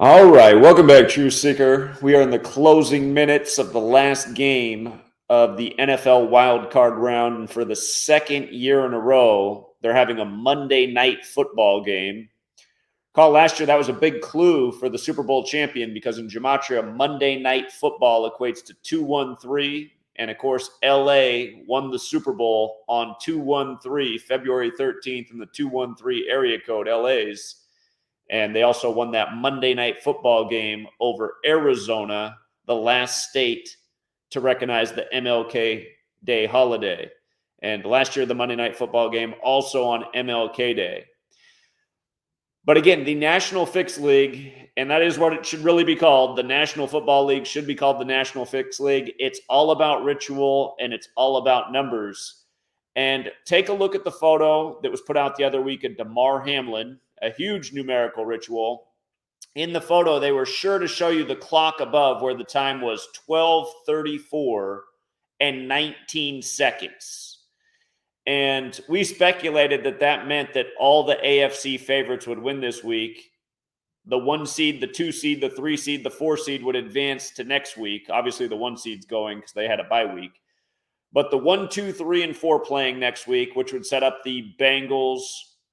All right, welcome back, True Seeker. We are in the closing minutes of the last game of the NFL Wild Card round, and for the second year in a row, they're having a Monday night football game. Call last year, that was a big clue for the Super Bowl champion because in Gematria, Monday night football equates to 2-1-3. And of course, LA won the Super Bowl on 2-1-3, February 13th, in the 2-1-3 area code, LA's. And they also won that Monday night football game over Arizona, the last state to recognize the MLK Day holiday. And last year, the Monday night football game also on MLK Day. But again, the National Fix League, and that is what it should really be called. The National Football League should be called the National Fix League. It's all about ritual and it's all about numbers. And take a look at the photo that was put out the other week of Damar Hamlin, a huge numerical ritual. In the photo, they were sure to show you the clock above where the time was 12:34 and 19 seconds. And we speculated that that meant that all the AFC favorites would win this week. The 1 seed, the 2 seed, the 3 seed, the 4 seed would advance to next week. Obviously, the 1 seed's going because they had a bye week. But the 1, 2, 3, and 4 playing next week, which would set up the Bengals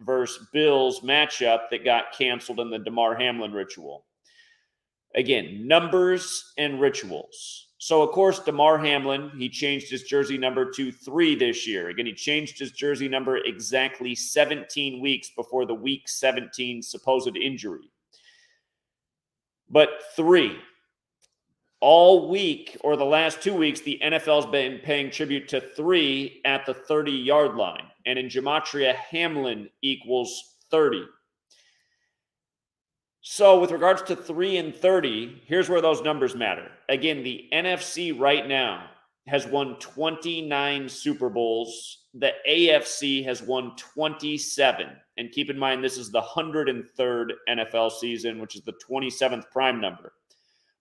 versus Bills matchup that got canceled in the Damar Hamlin ritual. Again, numbers and rituals. So, of course, Damar Hamlin, he changed his jersey number to 3 this year. Again, he changed his jersey number exactly 17 weeks before the week 17 supposed injury. But 3. All week, or the last 2 weeks, the NFL's been paying tribute to 3 at the 30-yard line. And in Gematria, Hamlin equals 30. So with regards to 3 and 30, here's where those numbers matter. Again, the NFC right now has won 29 Super Bowls. The AFC has won 27. And keep in mind, this is the 103rd NFL season, which is the 27th prime number.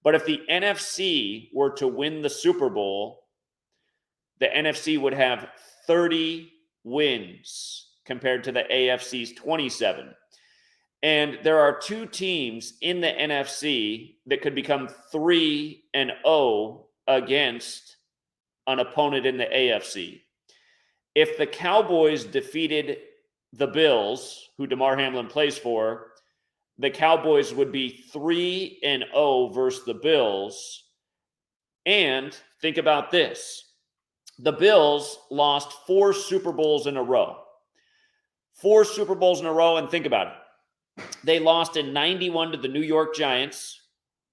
But if the NFC were to win the Super Bowl, the NFC would have 30 wins compared to the AFC's 27. And there are 2 teams in the NFC that could become 3-0 against an opponent in the AFC. If the Cowboys defeated the Bills, who Damar Hamlin plays for, the Cowboys would be 3-0 versus the Bills. And think about this. The Bills lost 4 Super Bowls in a row. 4 Super Bowls in a row, and think about it. They lost in 91 to the New York Giants,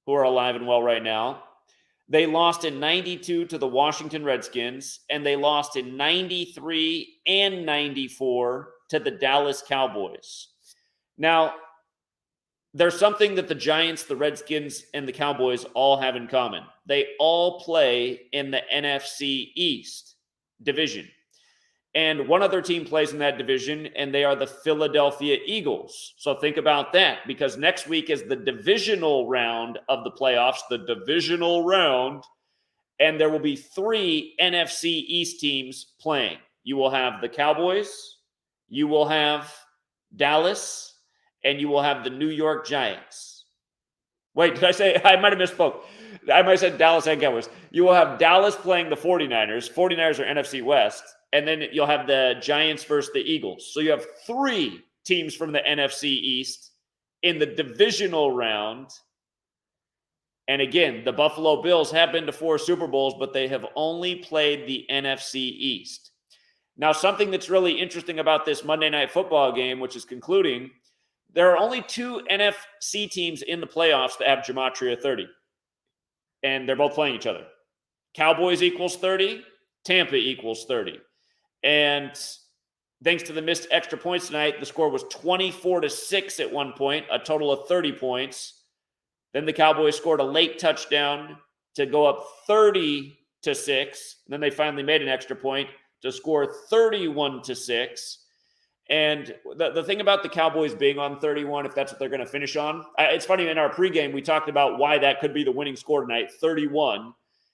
who are alive and well right now. They lost in 92 to the Washington Redskins, and they lost in 93 and 94 to the Dallas Cowboys. Now, there's something that the Giants, the Redskins, and the Cowboys all have in common. They all play in the NFC East division. And one other team plays in that division, and they are the Philadelphia Eagles. So think about that, because next week is the divisional round of the playoffs, the divisional round, and there will be 3 NFC East teams playing. You will have the Cowboys, you will have Dallas, and you will have the New York Giants. Wait, did I say? I might have misspoke. I might have said Dallas and Cowboys. You will have Dallas playing the 49ers. 49ers are NFC West. And then you'll have the Giants versus the Eagles. So you have 3 teams from the NFC East in the divisional round. And again, the Buffalo Bills have been to 4 Super Bowls, but they have only played the NFC East. Now, something that's really interesting about this Monday Night Football game, which is concluding, there are only 2 NFC teams in the playoffs that have Gematria 30. And they're both playing each other. Cowboys equals 30. Tampa equals 30. And thanks to the missed extra points tonight, the score was 24-6 at one point, a total of 30 points. Then the Cowboys scored a late touchdown to go up 30-6. And then they finally made an extra point to score 31-6. And the thing about the Cowboys being on 31, if that's what they're going to finish on, it's funny, in our pregame, we talked about why that could be the winning score tonight, 31,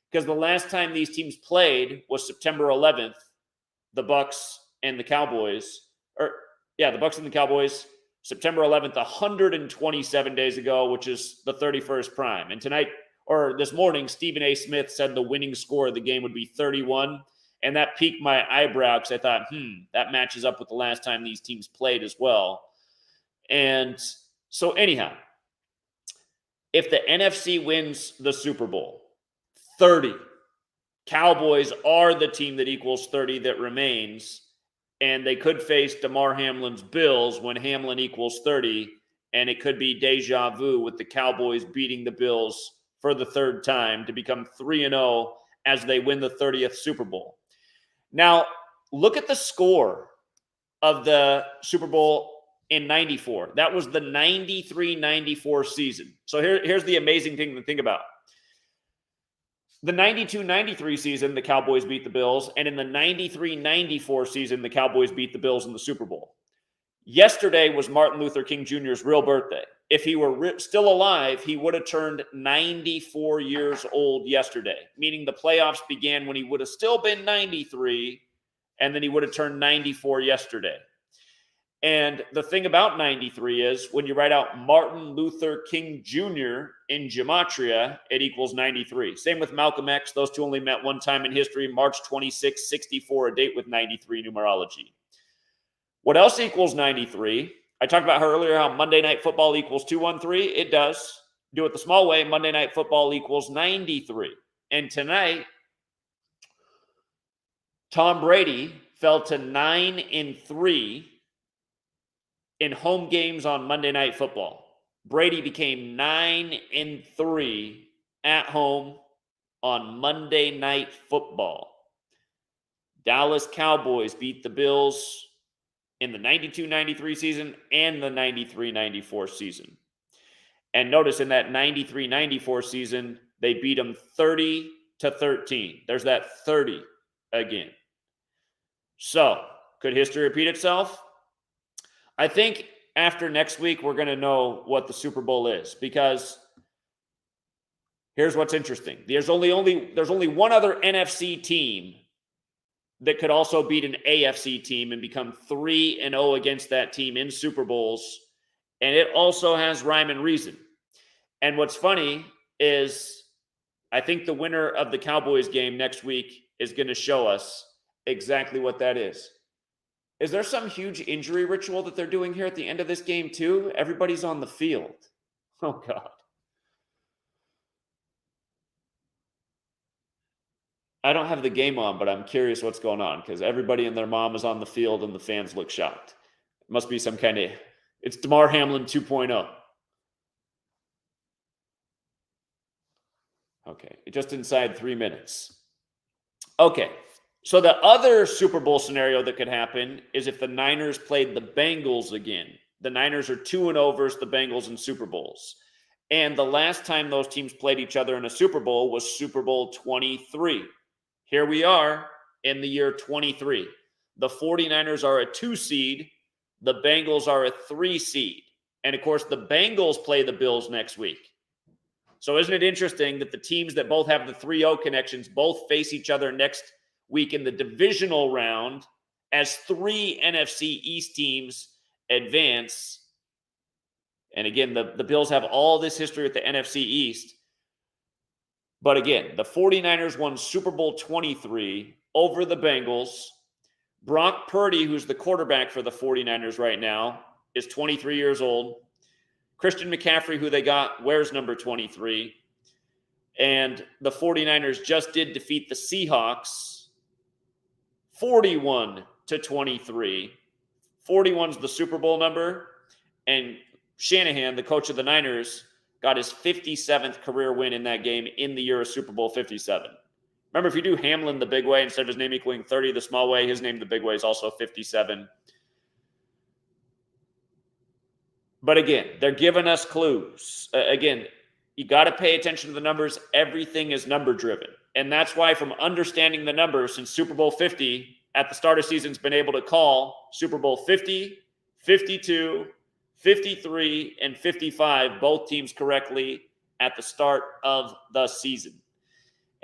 because the last time these teams played was September 11th, the Bucks and the Cowboys, the Bucks and the Cowboys September 11th, 127 days ago, which is the 31st prime. And tonight, or this morning, Stephen A. Smith said the winning score of the game would be 31. And that piqued my eyebrow because I thought, that matches up with the last time these teams played as well. And so anyhow, if the NFC wins the Super Bowl, 30, Cowboys are the team that equals 30 that remains. And they could face DeMar Hamlin's Bills when Hamlin equals 30. And it could be deja vu with the Cowboys beating the Bills for the third time to become 3-0 as they win the 30th Super Bowl. Now, look at the score of the Super Bowl in 94. That was the 93-94 season. So here's the amazing thing to think about. The 92-93 season, the Cowboys beat the Bills. And in the 93-94 season, the Cowboys beat the Bills in the Super Bowl. Yesterday was Martin Luther King Jr.'s real birthday. If he were still alive, he would have turned 94 years old yesterday, meaning the playoffs began when he would have still been 93, and then he would have turned 94 yesterday. And the thing about 93 is when you write out Martin Luther King Jr. in Gematria, it equals 93. Same with Malcolm X. Those two only met one time in history, March 26, 64, a date with 93 numerology. What else equals 93? I talked about earlier how Monday Night Football equals 213. It does. Do it the small way. Monday Night Football equals 93. And tonight, Tom Brady fell to 9-3 in home games on Monday Night Football. Brady became 9-3 at home on Monday Night Football. Dallas Cowboys beat the Bills in the 92-93 season and the 93-94 season. And notice in that 93-94 season, they beat them 30-13. There's that 30 again. So, could history repeat itself? I think after next week, we're going to know what the Super Bowl is, because here's what's interesting. There's only one other NFC team that could also beat an AFC team and become 3-0 against that team in Super Bowls. And it also has rhyme and reason. And what's funny is I think the winner of the Cowboys game next week is going to show us exactly what that is. Is there some huge injury ritual that they're doing here at the end of this game too? Everybody's on the field. Oh, God. I don't have the game on, but I'm curious what's going on because everybody and their mom is on the field and the fans look shocked. It must be some kind of, it's DeMar Hamlin 2.0. Okay, just inside 3 minutes. Okay, so the other Super Bowl scenario that could happen is if the Niners played the Bengals again. The Niners are 2-0 versus the Bengals in Super Bowls. And the last time those teams played each other in a Super Bowl was Super Bowl 23. Here we are in the year 23. The 49ers are a 2 seed. The Bengals are a 3 seed. And of course, the Bengals play the Bills next week. So isn't it interesting that the teams that both have the 3-0 connections both face each other next week in the divisional round as 3 NFC East teams advance? And again, the Bills have all this history with the NFC East. But again, the 49ers won Super Bowl 23 over the Bengals. Brock Purdy, who's the quarterback for the 49ers right now, is 23 years old. Christian McCaffrey, who they got, wears number 23. And the 49ers just did defeat the Seahawks 41-23. 41's the Super Bowl number. And Shanahan, the coach of the Niners, got his 57th career win in that game in the year of Super Bowl 57. Remember, if you do Hamlin the big way instead of his name equaling 30 the small way, his name the big way is also 57. But again, they're giving us clues. Again, you got to pay attention to the numbers. Everything is number driven. And that's why from understanding the numbers since Super Bowl 50 at the start of season's been able to call Super Bowl 50, 52, 53, and 55, both teams correctly at the start of the season.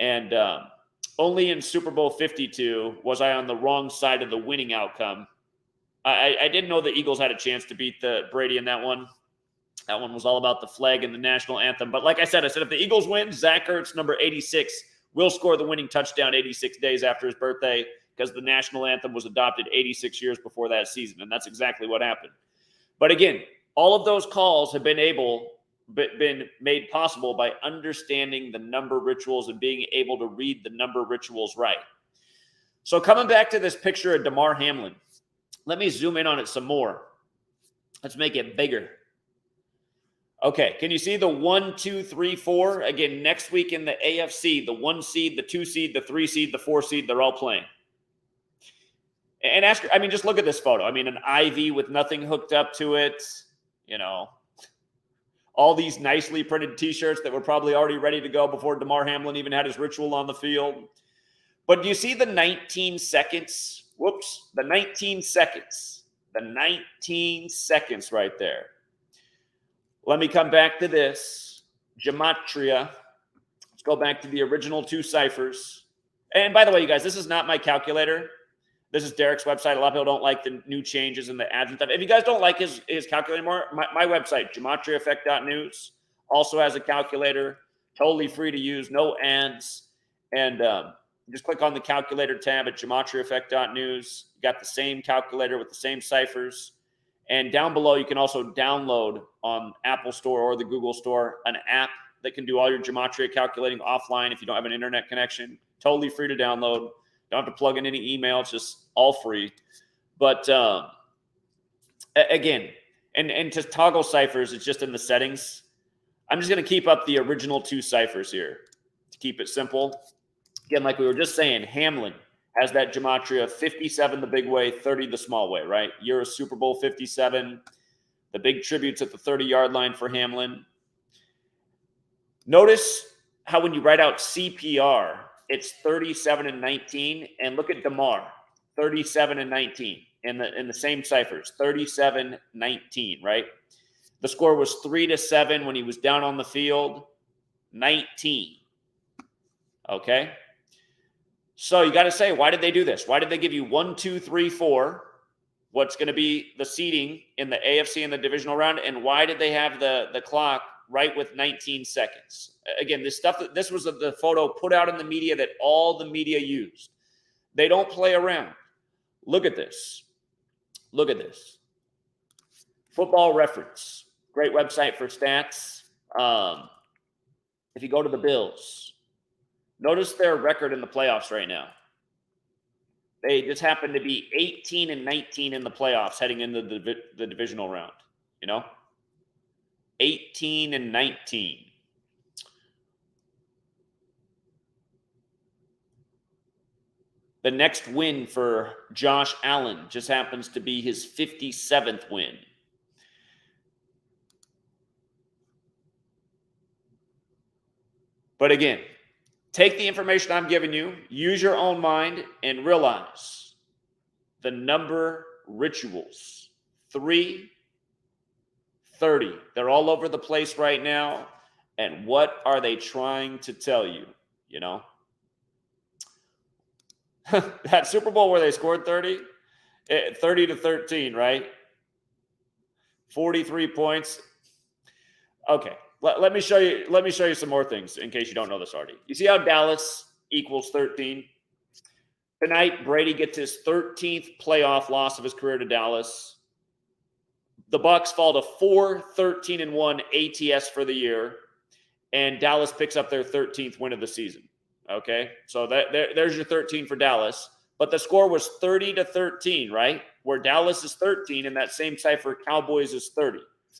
And only in Super Bowl 52 was I on the wrong side of the winning outcome. I didn't know the Eagles had a chance to beat the Brady in that one. That one was all about the flag and the national anthem. But like I said, if the Eagles win, Zach Ertz, number 86, will score the winning touchdown 86 days after his birthday because the national anthem was adopted 86 years before that season, and that's exactly what happened. But again, all of those calls have been made possible by understanding the number rituals and being able to read the number rituals right. So coming back to this picture of Damar Hamlin, let me zoom in on it some more. Let's make it bigger. Okay, can you see the 1, 2, 3, 4? Again, next week in the AFC, the 1 seed, the 2 seed, the 3 seed, the 4 seed, they're all playing. And just look at this photo. An IV with nothing hooked up to it, all these nicely printed T-shirts that were probably already ready to go before Damar Hamlin even had his ritual on the field. But do you see the 19 seconds? Whoops, the 19 seconds. The 19 seconds right there. Let me come back to this. Gematria. Let's go back to the original 2 ciphers. And by the way, you guys, this is not my calculator. This is Derek's website. A lot of people don't like the new changes and the ads and stuff. If you guys don't like his calculator anymore, my website, GematriaEffectNews, also has a calculator. Totally free to use. No ads. And just click on the calculator tab at GematriaEffect.news. You got the same calculator with the same ciphers. And down below, you can also download on Apple Store or the Google Store an app that can do all your gematria calculating offline if you don't have an internet connection. Totally free to download. Don't have to plug in any email. It's just all free. But again, and to toggle ciphers, it's just in the settings. I'm just going to keep up the original 2 ciphers here to keep it simple. Again, like we were just saying, Hamlin has that gematria, 57 the big way, 30 the small way, right? You're a Super Bowl 57. The big tributes at the 30-yard line for Hamlin. Notice how when you write out CPR, it's 37 and 19. And look at Damar, 37 and 19 in the same ciphers, 37-19, right? The score was 3-7 when he was down on the field, 19. Okay? So you got to say, why did they do this? Why did they give you 1, 2, 3, 4? What's going to be the seeding in the AFC in the divisional round? And why did they have the clock right with 19 seconds? Again, this was the photo put out in the media that all the media used. They don't play around. Look at this. Look at this. Football Reference. Great website for stats. If you go to the Bills, notice their record in the playoffs right now. They just happen to be 18 and 19 in the playoffs heading into the divisional round, 18 and 19. The next win for Josh Allen just happens to be his 57th win. But again, take the information I'm giving you, use your own mind, and realize the number rituals. 3, 30. They're all over the place right now. And what are they trying to tell you? That Super Bowl where they scored 30? 30-13, right? 43 points. Okay. Let me show you some more things in case you don't know this already. You see how Dallas equals 13? Tonight, Brady gets his 13th playoff loss of his career to Dallas. The Bucs fall to 4-13-1 ATS for the year, and Dallas picks up their 13th win of the season. Okay, so there's your 13 for Dallas. But the score was 30-13, right? Where Dallas is 13, and that same cipher, Cowboys is 30.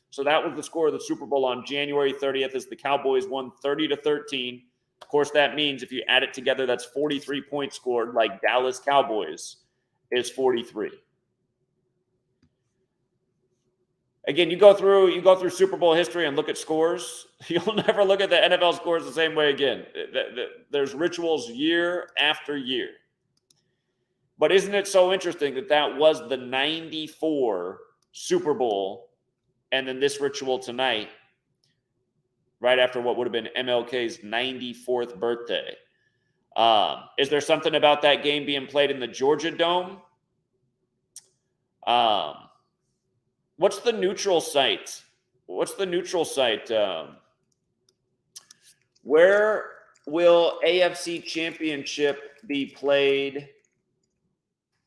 So that was the score of the Super Bowl on January 30th as the Cowboys won 30-13. Of course, that means if you add it together, that's 43 points scored, like Dallas Cowboys is 43. Again, you go through Super Bowl history and look at scores. You'll never look at the NFL scores the same way again. There's rituals year after year. But isn't it so interesting that was the 94 Super Bowl, and then this ritual tonight, right after what would have been MLK's 94th birthday. Is there something about that game being played in the Georgia Dome? What's the neutral site? Where will AFC Championship be played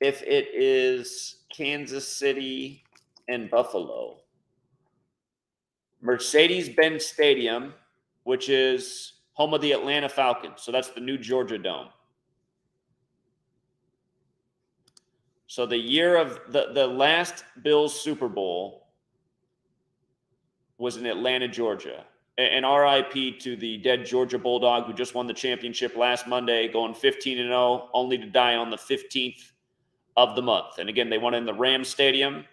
if it is Kansas City and Buffalo? Mercedes-Benz Stadium, which is home of the Atlanta Falcons. So that's the new Georgia Dome. So the year of the last Bills Super Bowl was in Atlanta, Georgia. And RIP to the dead Georgia Bulldog who just won the championship last Monday, going 15-0, only to die on the 15th of the month. And again, they won in the Rams Stadium.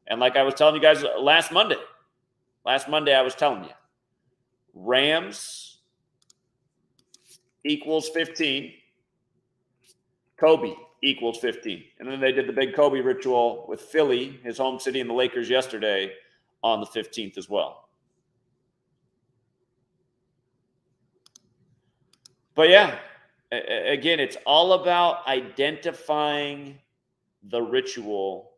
And like I was telling you guys last Monday I was telling you, Rams equals 15, Kobe equals 15. And then they did the big Kobe ritual with Philly, his home city, and the Lakers yesterday on the 15th as well. But yeah, again, it's all about identifying the ritual.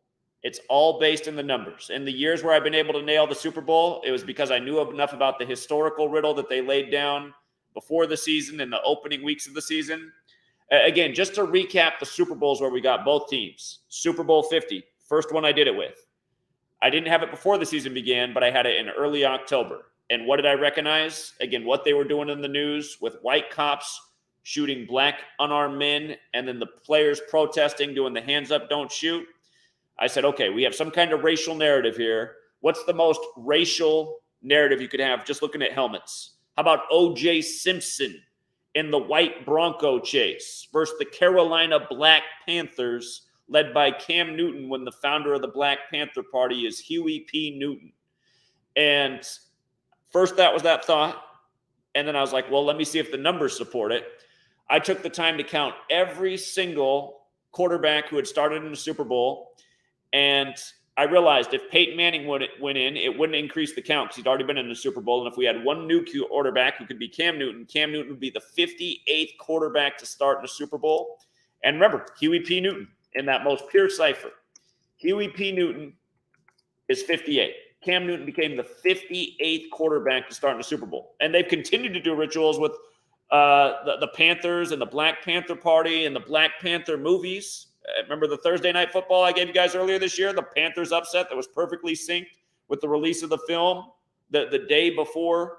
It's all based in the numbers. In the years where I've been able to nail the Super Bowl, it was because I knew enough about the historical riddle that they laid down before the season and the opening weeks of the season. Again, just to recap the Super Bowls where we got both teams. Super Bowl 50, first one I did it with. I didn't have it before the season began, but I had it in early October. And what did I recognize? Again, what they were doing in the news with white cops shooting black unarmed men and then the players protesting, doing the hands up, don't shoot. I said, okay, we have some kind of racial narrative here. What's the most racial narrative you could have just looking at helmets? How about O.J. Simpson in the white Bronco chase versus the Carolina Black Panthers led by Cam Newton when the founder of the Black Panther Party is Huey P. Newton? And first that was that thought. And then I was like, well, let me see if the numbers support it. I took the time to count every single quarterback who had started in the Super Bowl. And I realized if Peyton Manning went in, it wouldn't increase the count because he'd already been in the Super Bowl. And if we had one new quarterback who could be Cam Newton would be the 58th quarterback to start in the Super Bowl. And remember, Huey P. Newton in that most pure cipher. Huey P. Newton is 58. Cam Newton became the 58th quarterback to start in the Super Bowl. And they've continued to do rituals with the Panthers and the Black Panther Party and the Black Panther movies. Remember the Thursday Night Football I gave you guys earlier this year? The Panthers upset that was perfectly synced with the release of the film the day before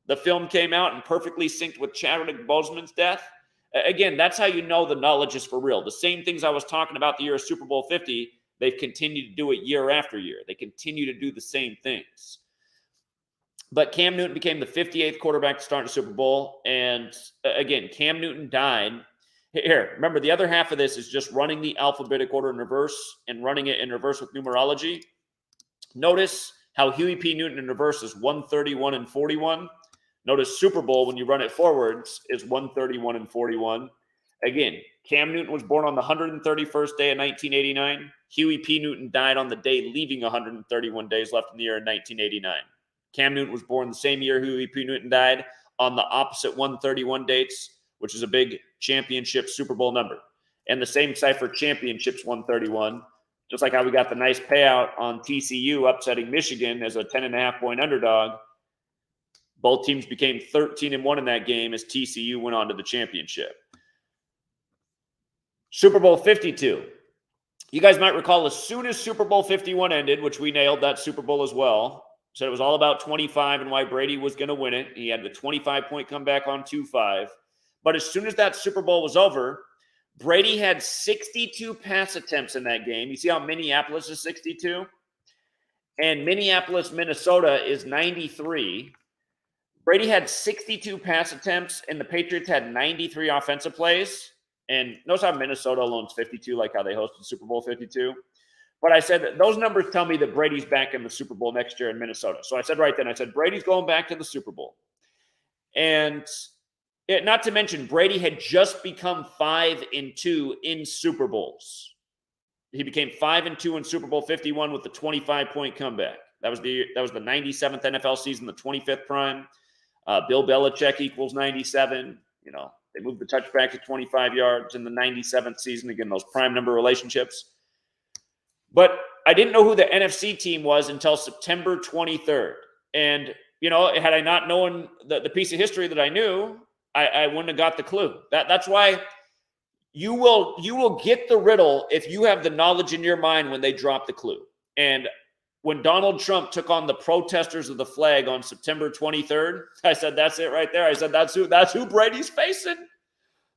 the film came out and perfectly synced with Chadwick Boseman's death. Again, that's how you know the knowledge is for real. The same things I was talking about the year of Super Bowl 50, they've continued to do it year after year. They continue to do the same things. But Cam Newton became the 58th quarterback to start in the Super Bowl. And again, Cam Newton died. Here, remember, the other half of this is just running the alphabetic order in reverse and running it in reverse with numerology. Notice how Huey P. Newton in reverse is 131 and 41. Notice Super Bowl, when you run it forwards, is 131 and 41. Again, Cam Newton was born on the 131st day of 1989. Huey P. Newton died on the day leaving 131 days left in the year in 1989. Cam Newton was born the same year Huey P. Newton died on the opposite 131 dates, which is a big championship Super Bowl number. And the same cipher, championships 131, just like how we got the nice payout on TCU upsetting Michigan as a 10.5-point underdog. Both teams became 13-1 in that game as TCU went on to the championship. Super Bowl 52. You guys might recall as soon as Super Bowl 51 ended, which we nailed that Super Bowl as well, said it was all about 25 and why Brady was going to win it. He had the 25-point comeback on 2-5. But as soon as that Super Bowl was over, Brady had 62 pass attempts in that game. You see how Minneapolis is 62? And Minneapolis, Minnesota is 93. Brady had 62 pass attempts, and the Patriots had 93 offensive plays. And notice how Minnesota alone's 52, like how they hosted Super Bowl 52. But I said that those numbers tell me that Brady's back in the Super Bowl next year in Minnesota. So I said right then, I said, Brady's going back to the Super Bowl. And not to mention, Brady had just become 5-2 in Super Bowls. He became 5-2 in Super Bowl 51 with the 25-point comeback. That was the 97th NFL season, the 25th prime. Bill Belichick equals 97. You know, they moved the touchback to 25 yards in the 97th season. Again, those prime number relationships. But I didn't know who the NFC team was until September 23rd. And, had I not known the piece of history that I knew, I wouldn't have got the clue. That's why you will get the riddle if you have the knowledge in your mind when they drop the clue. And when Donald Trump took on the protesters of the flag on September 23rd, I said, that's it right there. I said, that's who Brady's facing.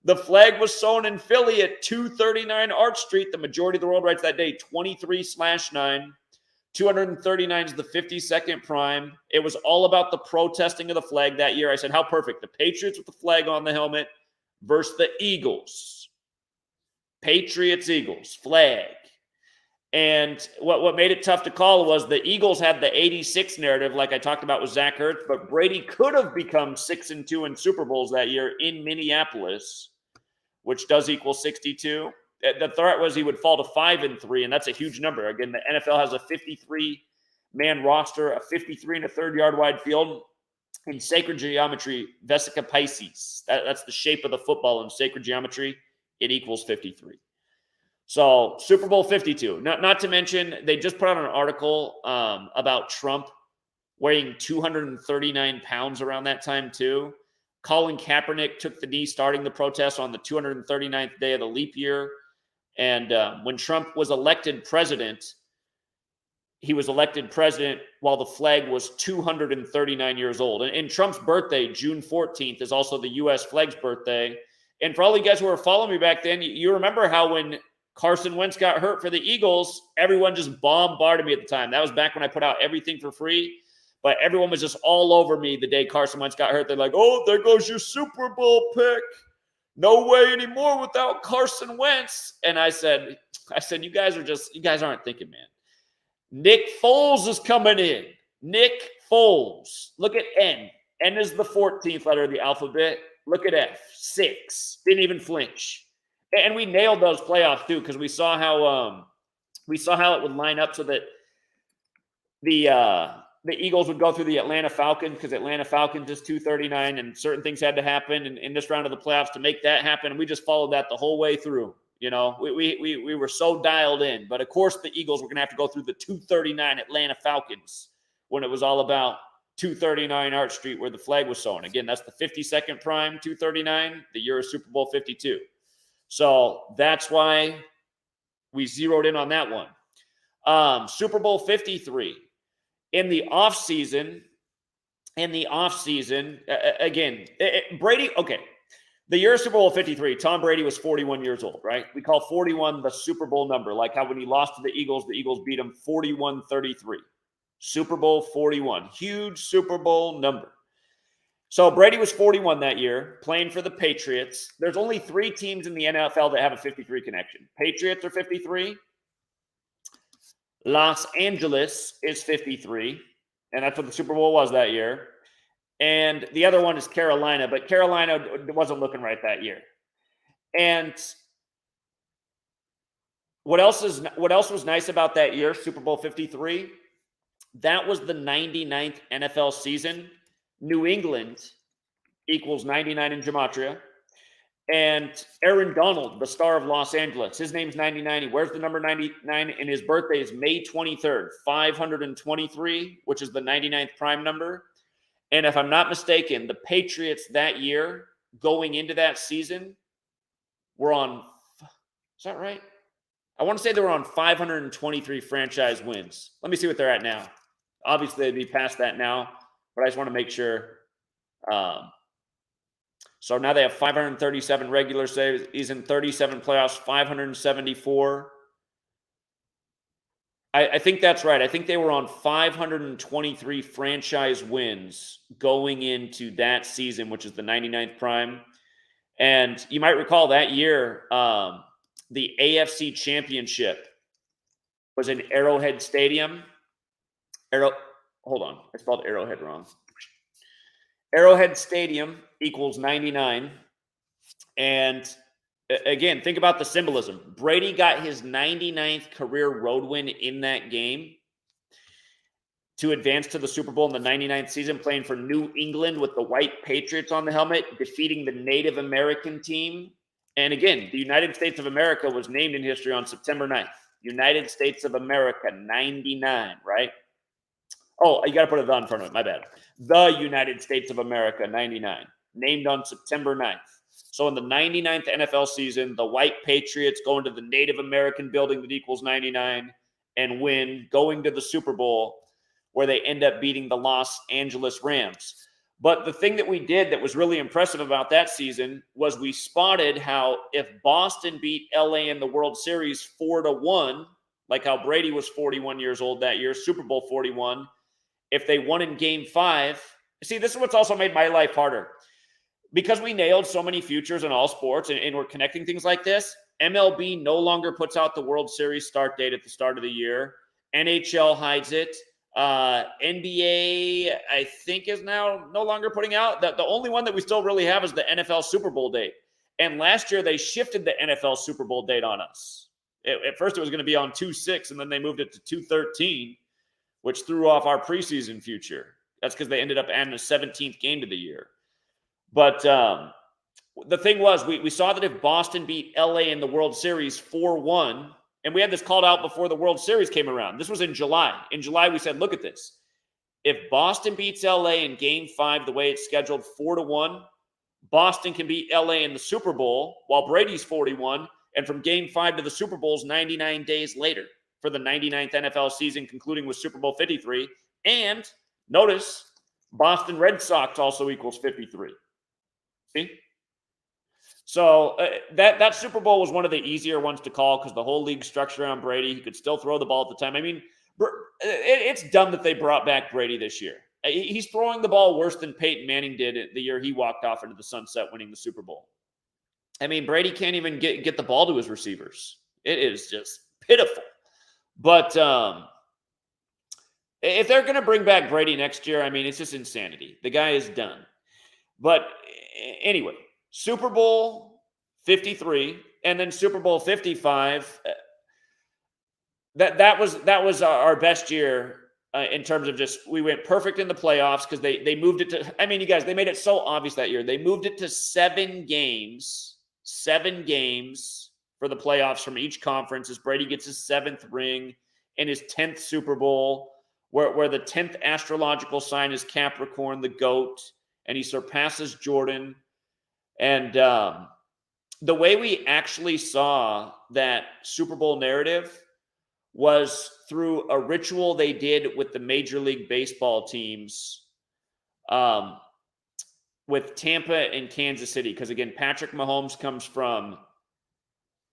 The flag was sewn in Philly at 239 Arch Street. The majority of the world writes that day 23/9. 239 is the 52nd prime. It was all about the protesting of the flag that year. I said, how perfect. The Patriots with the flag on the helmet versus the Eagles. Patriots, Eagles, flag. And what made it tough to call was the Eagles had the 86 narrative, like I talked about with Zach Ertz, but Brady could have become 6-2 in Super Bowls that year in Minneapolis, which does equal 62. The threat was he would fall to 5-3, and that's a huge number. Again, the NFL has a 53-man roster, a 53 and a third yard wide field. In sacred geometry, Vesica Pisces, that's the shape of the football in sacred geometry. It equals 53. So Super Bowl 52. Not to mention, they just put out an article about Trump weighing 239 pounds around that time too. Colin Kaepernick took the knee starting the protest on the 239th day of the leap year. And when Trump was elected president, he was elected president while the flag was 239 years old. And Trump's birthday, June 14th, is also the U.S. flag's birthday. And for all you guys who were following me back then, you remember how when Carson Wentz got hurt for the Eagles, everyone just bombarded me at the time. That was back when I put out everything for free. But everyone was just all over me the day Carson Wentz got hurt. They're like, oh, there goes your Super Bowl pick. No way anymore without Carson Wentz. And I said, you guys aren't thinking, man. Nick Foles is coming in. Nick Foles. Look at N. N is the 14th letter of the alphabet. Look at F. 6. Didn't even flinch. And we nailed those playoffs too, because we saw how it would line up so that the Eagles would go through the Atlanta Falcons, because Atlanta Falcons is 239, and certain things had to happen in this round of the playoffs to make that happen. And we just followed that the whole way through. We were so dialed in. But of course, the Eagles were going to have to go through the 239 Atlanta Falcons when it was all about 239 Arch Street where the flag was sewn. Again, that's the 52nd prime, 239, the year of Super Bowl 52. So that's why we zeroed in on that one. Super Bowl 53. In the offseason, again, Brady, okay. The year of Super Bowl 53, Tom Brady was 41 years old, right? We call 41 the Super Bowl number, like how when he lost to the Eagles beat him 41-33. Super Bowl 41. Huge Super Bowl number. So Brady was 41 that year, playing for the Patriots. There's only 3 teams in the NFL that have a 53 connection. Patriots are 53. Los Angeles is 53, and that's what the Super Bowl was that year. And the other one is Carolina, but Carolina wasn't looking right that year. And what else was nice about that year, Super Bowl 53? That was the 99th NFL season. New England equals 99 in Gematria. And Aaron Donald, the star of Los Angeles, his name's 99. He wears the number 99, and his birthday is May 23rd, 523, which is the 99th prime number. And if I'm not mistaken, the Patriots that year, going into that season, were on, is that right? I want to say they were on 523 franchise wins. Let me see what they're at now. Obviously, they'd be past that now, but I just want to make sure. So now they have 537 regular season, 37 playoffs, 574. I think that's right. I think they were on 523 franchise wins going into that season, which is the 99th prime. And you might recall that year, the AFC Championship was in Arrowhead Stadium. Hold on. I spelled Arrowhead wrong. Arrowhead Stadium equals 99. And again, think about the symbolism. Brady got his 99th career road win in that game to advance to the Super Bowl in the 99th season, playing for New England with the white Patriots on the helmet, defeating the Native American team. And again, the United States of America was named in history on September 9th. United States of America, 99, right? Oh, you got to put a the in front of it. My bad. The United States of America, 99, named on September 9th. So in the 99th NFL season, the white Patriots go into the Native American building that equals 99 and win, going to the Super Bowl, where they end up beating the Los Angeles Rams. But the thing that we did that was really impressive about that season was we spotted how if Boston beat LA in the World Series 4-1, like how Brady was 41 years old that year, Super Bowl 41, if they won in Game 5, see, this is what's also made my life harder. Because we nailed so many futures in all sports and we're connecting things like this, MLB no longer puts out the World Series start date at the start of the year. NHL hides it. NBA, I think, is now no longer putting out. The only one that we still really have is the NFL Super Bowl date. And last year, they shifted the NFL Super Bowl date on us. At first, it was going to be on 2/6, and then they moved it to 2/13, which threw off our preseason future. That's because they ended up adding a 17th game to the year. But the thing was, we saw that if Boston beat LA in the World Series 4-1, and we had this called out before the World Series came around. This was in July. In July, we said, look at this. If Boston beats LA in Game 5 the way it's scheduled 4-1, Boston can beat LA in the Super Bowl while Brady's 41, and from Game 5 to the Super Bowl's 99 days later for the 99th NFL season, concluding with Super Bowl 53. And notice, Boston Red Sox also equals 53. See? So that Super Bowl was one of the easier ones to call because the whole league structured around Brady. He could still throw the ball at the time. I mean, it's dumb that they brought back Brady this year. He's throwing the ball worse than Peyton Manning did the year he walked off into the sunset winning the Super Bowl. I mean, Brady can't even get the ball to his receivers. It is just pitiful. But if they're going to bring back Brady next year, I mean, it's just insanity. The guy is done. But anyway, Super Bowl 53 and then Super Bowl 55. That was our best year in terms of just we went perfect in the playoffs because they moved it to. I mean, you guys, they made it so obvious that year. They moved it to 7 games for the playoffs from each conference as Brady gets his 7th ring in his 10th Super Bowl, where the 10th astrological sign is Capricorn, the GOAT, and he surpasses Jordan. And the way we actually saw that Super Bowl narrative was through a ritual they did with the Major League Baseball teams with Tampa and Kansas City. Because, again, Patrick Mahomes comes from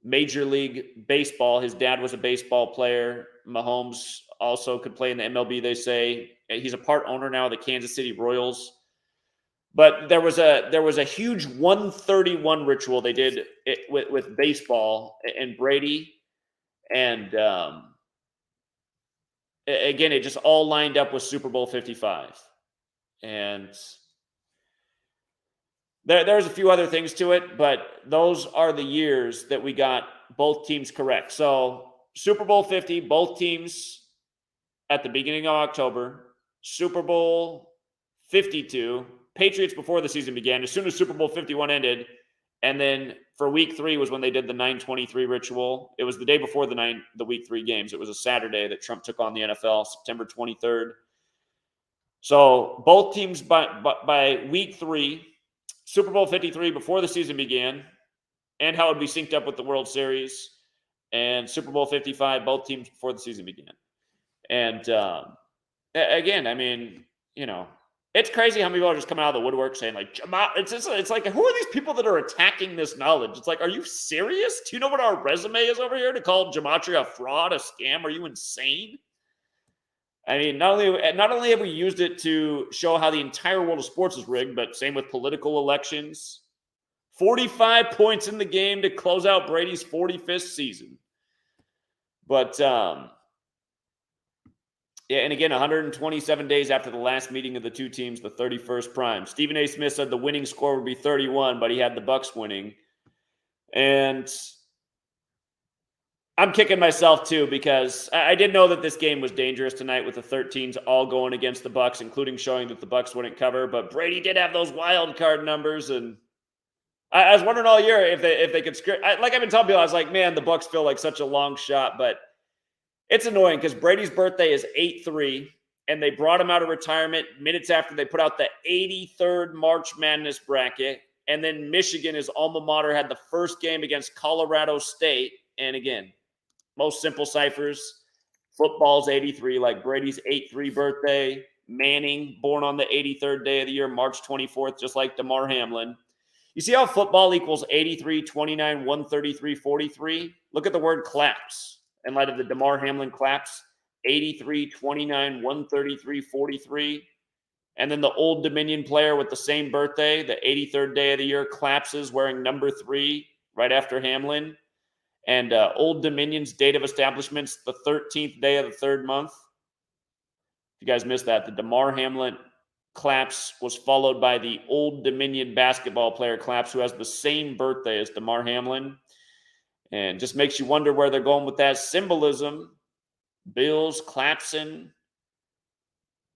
Major League Baseball. His dad was a baseball player. Mahomes also could play in the MLB, they say. He's a part owner now of the Kansas City Royals. But there was a huge 131 ritual they did with baseball and Brady. And again, it just all lined up with Super Bowl 55. And there's a few other things to it, but those are the years that we got both teams correct. So Super Bowl 50, both teams at the beginning of October. Super Bowl 52, Patriots before the season began, as soon as Super Bowl 51 ended. And then for week 3 was when they did the 9/23 ritual. It was the day before the week 3 games. It was a Saturday that Trump took on the NFL, September 23rd. So both teams by week 3, Super Bowl 53 before the season began, and how it would be synced up with the World Series, and Super Bowl 55, both teams before the season began. And again, I mean, you know, it's crazy how many people are just coming out of the woodwork saying, like, it's like, who are these people that are attacking this knowledge? It's like, are you serious? Do you know what our resume is over here to call Gematria a fraud, a scam? Are you insane? I mean, not only have we used it to show how the entire world of sports is rigged, but same with political elections. 45 points in the game to close out Brady's 45th season. But yeah, and again, 127 days after the last meeting of the two teams, the 31st prime. Stephen A. Smith said the winning score would be 31, but he had the Bucks winning. And I'm kicking myself too, because I did know that this game was dangerous tonight with the 13s all going against the Bucks, including showing that the Bucks wouldn't cover. But Brady did have those wild card numbers, and I was wondering all year if they could script. Like I've been telling people, I was like, man, the Bucks feel like such a long shot, but It's annoying because Brady's birthday is 8-3, and they brought him out of retirement minutes after they put out the 83rd March Madness bracket. And then Michigan, his alma mater, had the first game against Colorado State. And again, most simple ciphers. Football's 83, like Brady's 8-3 birthday. Manning, born on the 83rd day of the year, March 24th, just like DeMar Hamlin. You see how football equals 83, 29, 133, 43? Look at the word claps in light of the DeMar Hamlin claps. 83, 29, 133, 43. And then the Old Dominion player with the same birthday, the 83rd day of the year, collapses wearing number 3 right after Hamlin. And Old Dominion's date of establishment's the 13th day of the 3rd month. If you guys missed that, the DeMar Hamlin claps was followed by the Old Dominion basketball player claps, who has the same birthday as DeMar Hamlin. And just makes you wonder where they're going with that symbolism. Bills, Clapson.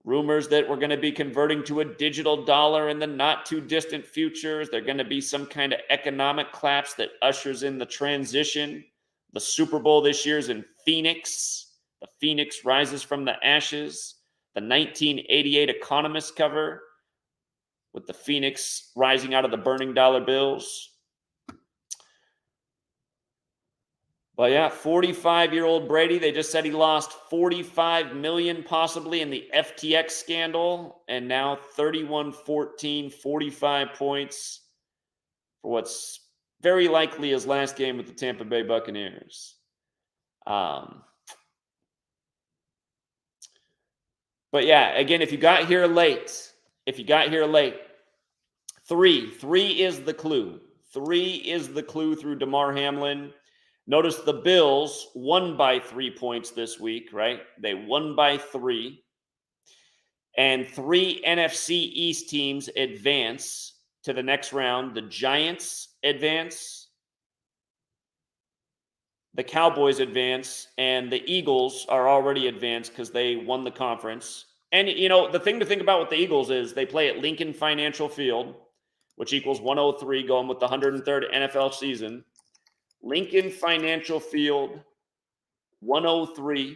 Rumors that we're going to be converting to a digital dollar in the not too distant future. There's going to be some kind of economic collapse that ushers in the transition. The Super Bowl this year is in Phoenix. The Phoenix rises from the ashes. The 1988 Economist cover with the Phoenix rising out of the burning dollar bills. But yeah, 45-year-old Brady, they just said he lost $45 million possibly in the FTX scandal, and now 31-14, 45 points for what's very likely his last game with the Tampa Bay Buccaneers. But yeah, again, if you got here late, 3 is the clue. 3 is the clue through DeMar Hamlin. Notice the Bills won by 3 points this week, right? They won by 3. And 3 NFC East teams advance to the next round. The Giants advance, the Cowboys advance, and the Eagles are already advanced because they won the conference. And, you know, the thing to think about with the Eagles is they play at Lincoln Financial Field, which equals 103, going with the 103rd NFL season. Lincoln Financial Field, 103,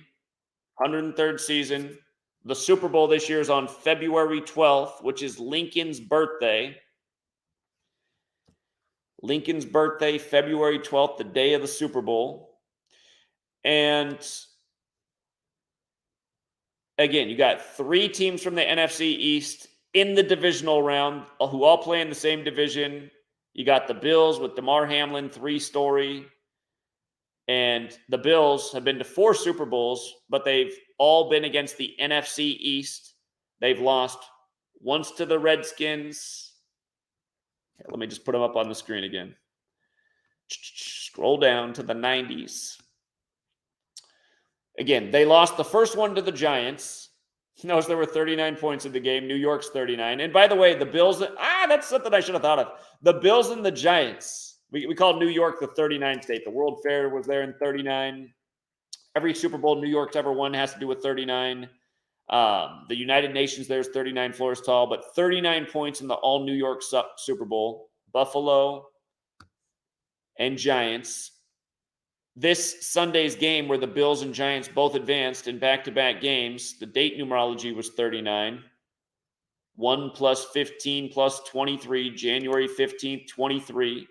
103rd season. The Super Bowl this year is on February 12th, which is Lincoln's birthday. Lincoln's birthday, February 12th, the day of the Super Bowl. And again, you got 3 teams from the NFC East in the divisional round who all play in the same division. You got the Bills with DeMar Hamlin, 3-story. And the Bills have been to 4 Super Bowls, but they've all been against the NFC East. They've lost once to the Redskins. Okay, let me just put them up on the screen again. Scroll down to the 90s. Again, they lost the first one to the Giants. Notice there were 39 points in the game. New York's 39. And by the way, the Bills, that's something I should have thought of. The Bills and the Giants. We called New York the 39 state. The World Fair was there in 39. Every Super Bowl New York's ever won has to do with 39. The United Nations there's 39 floors tall, but 39 points in the all New York Super Bowl. Buffalo and Giants. This Sunday's game where the Bills and Giants both advanced in back-to-back games, the date numerology was 39. 1 plus 15 plus 23, January 15th, 23.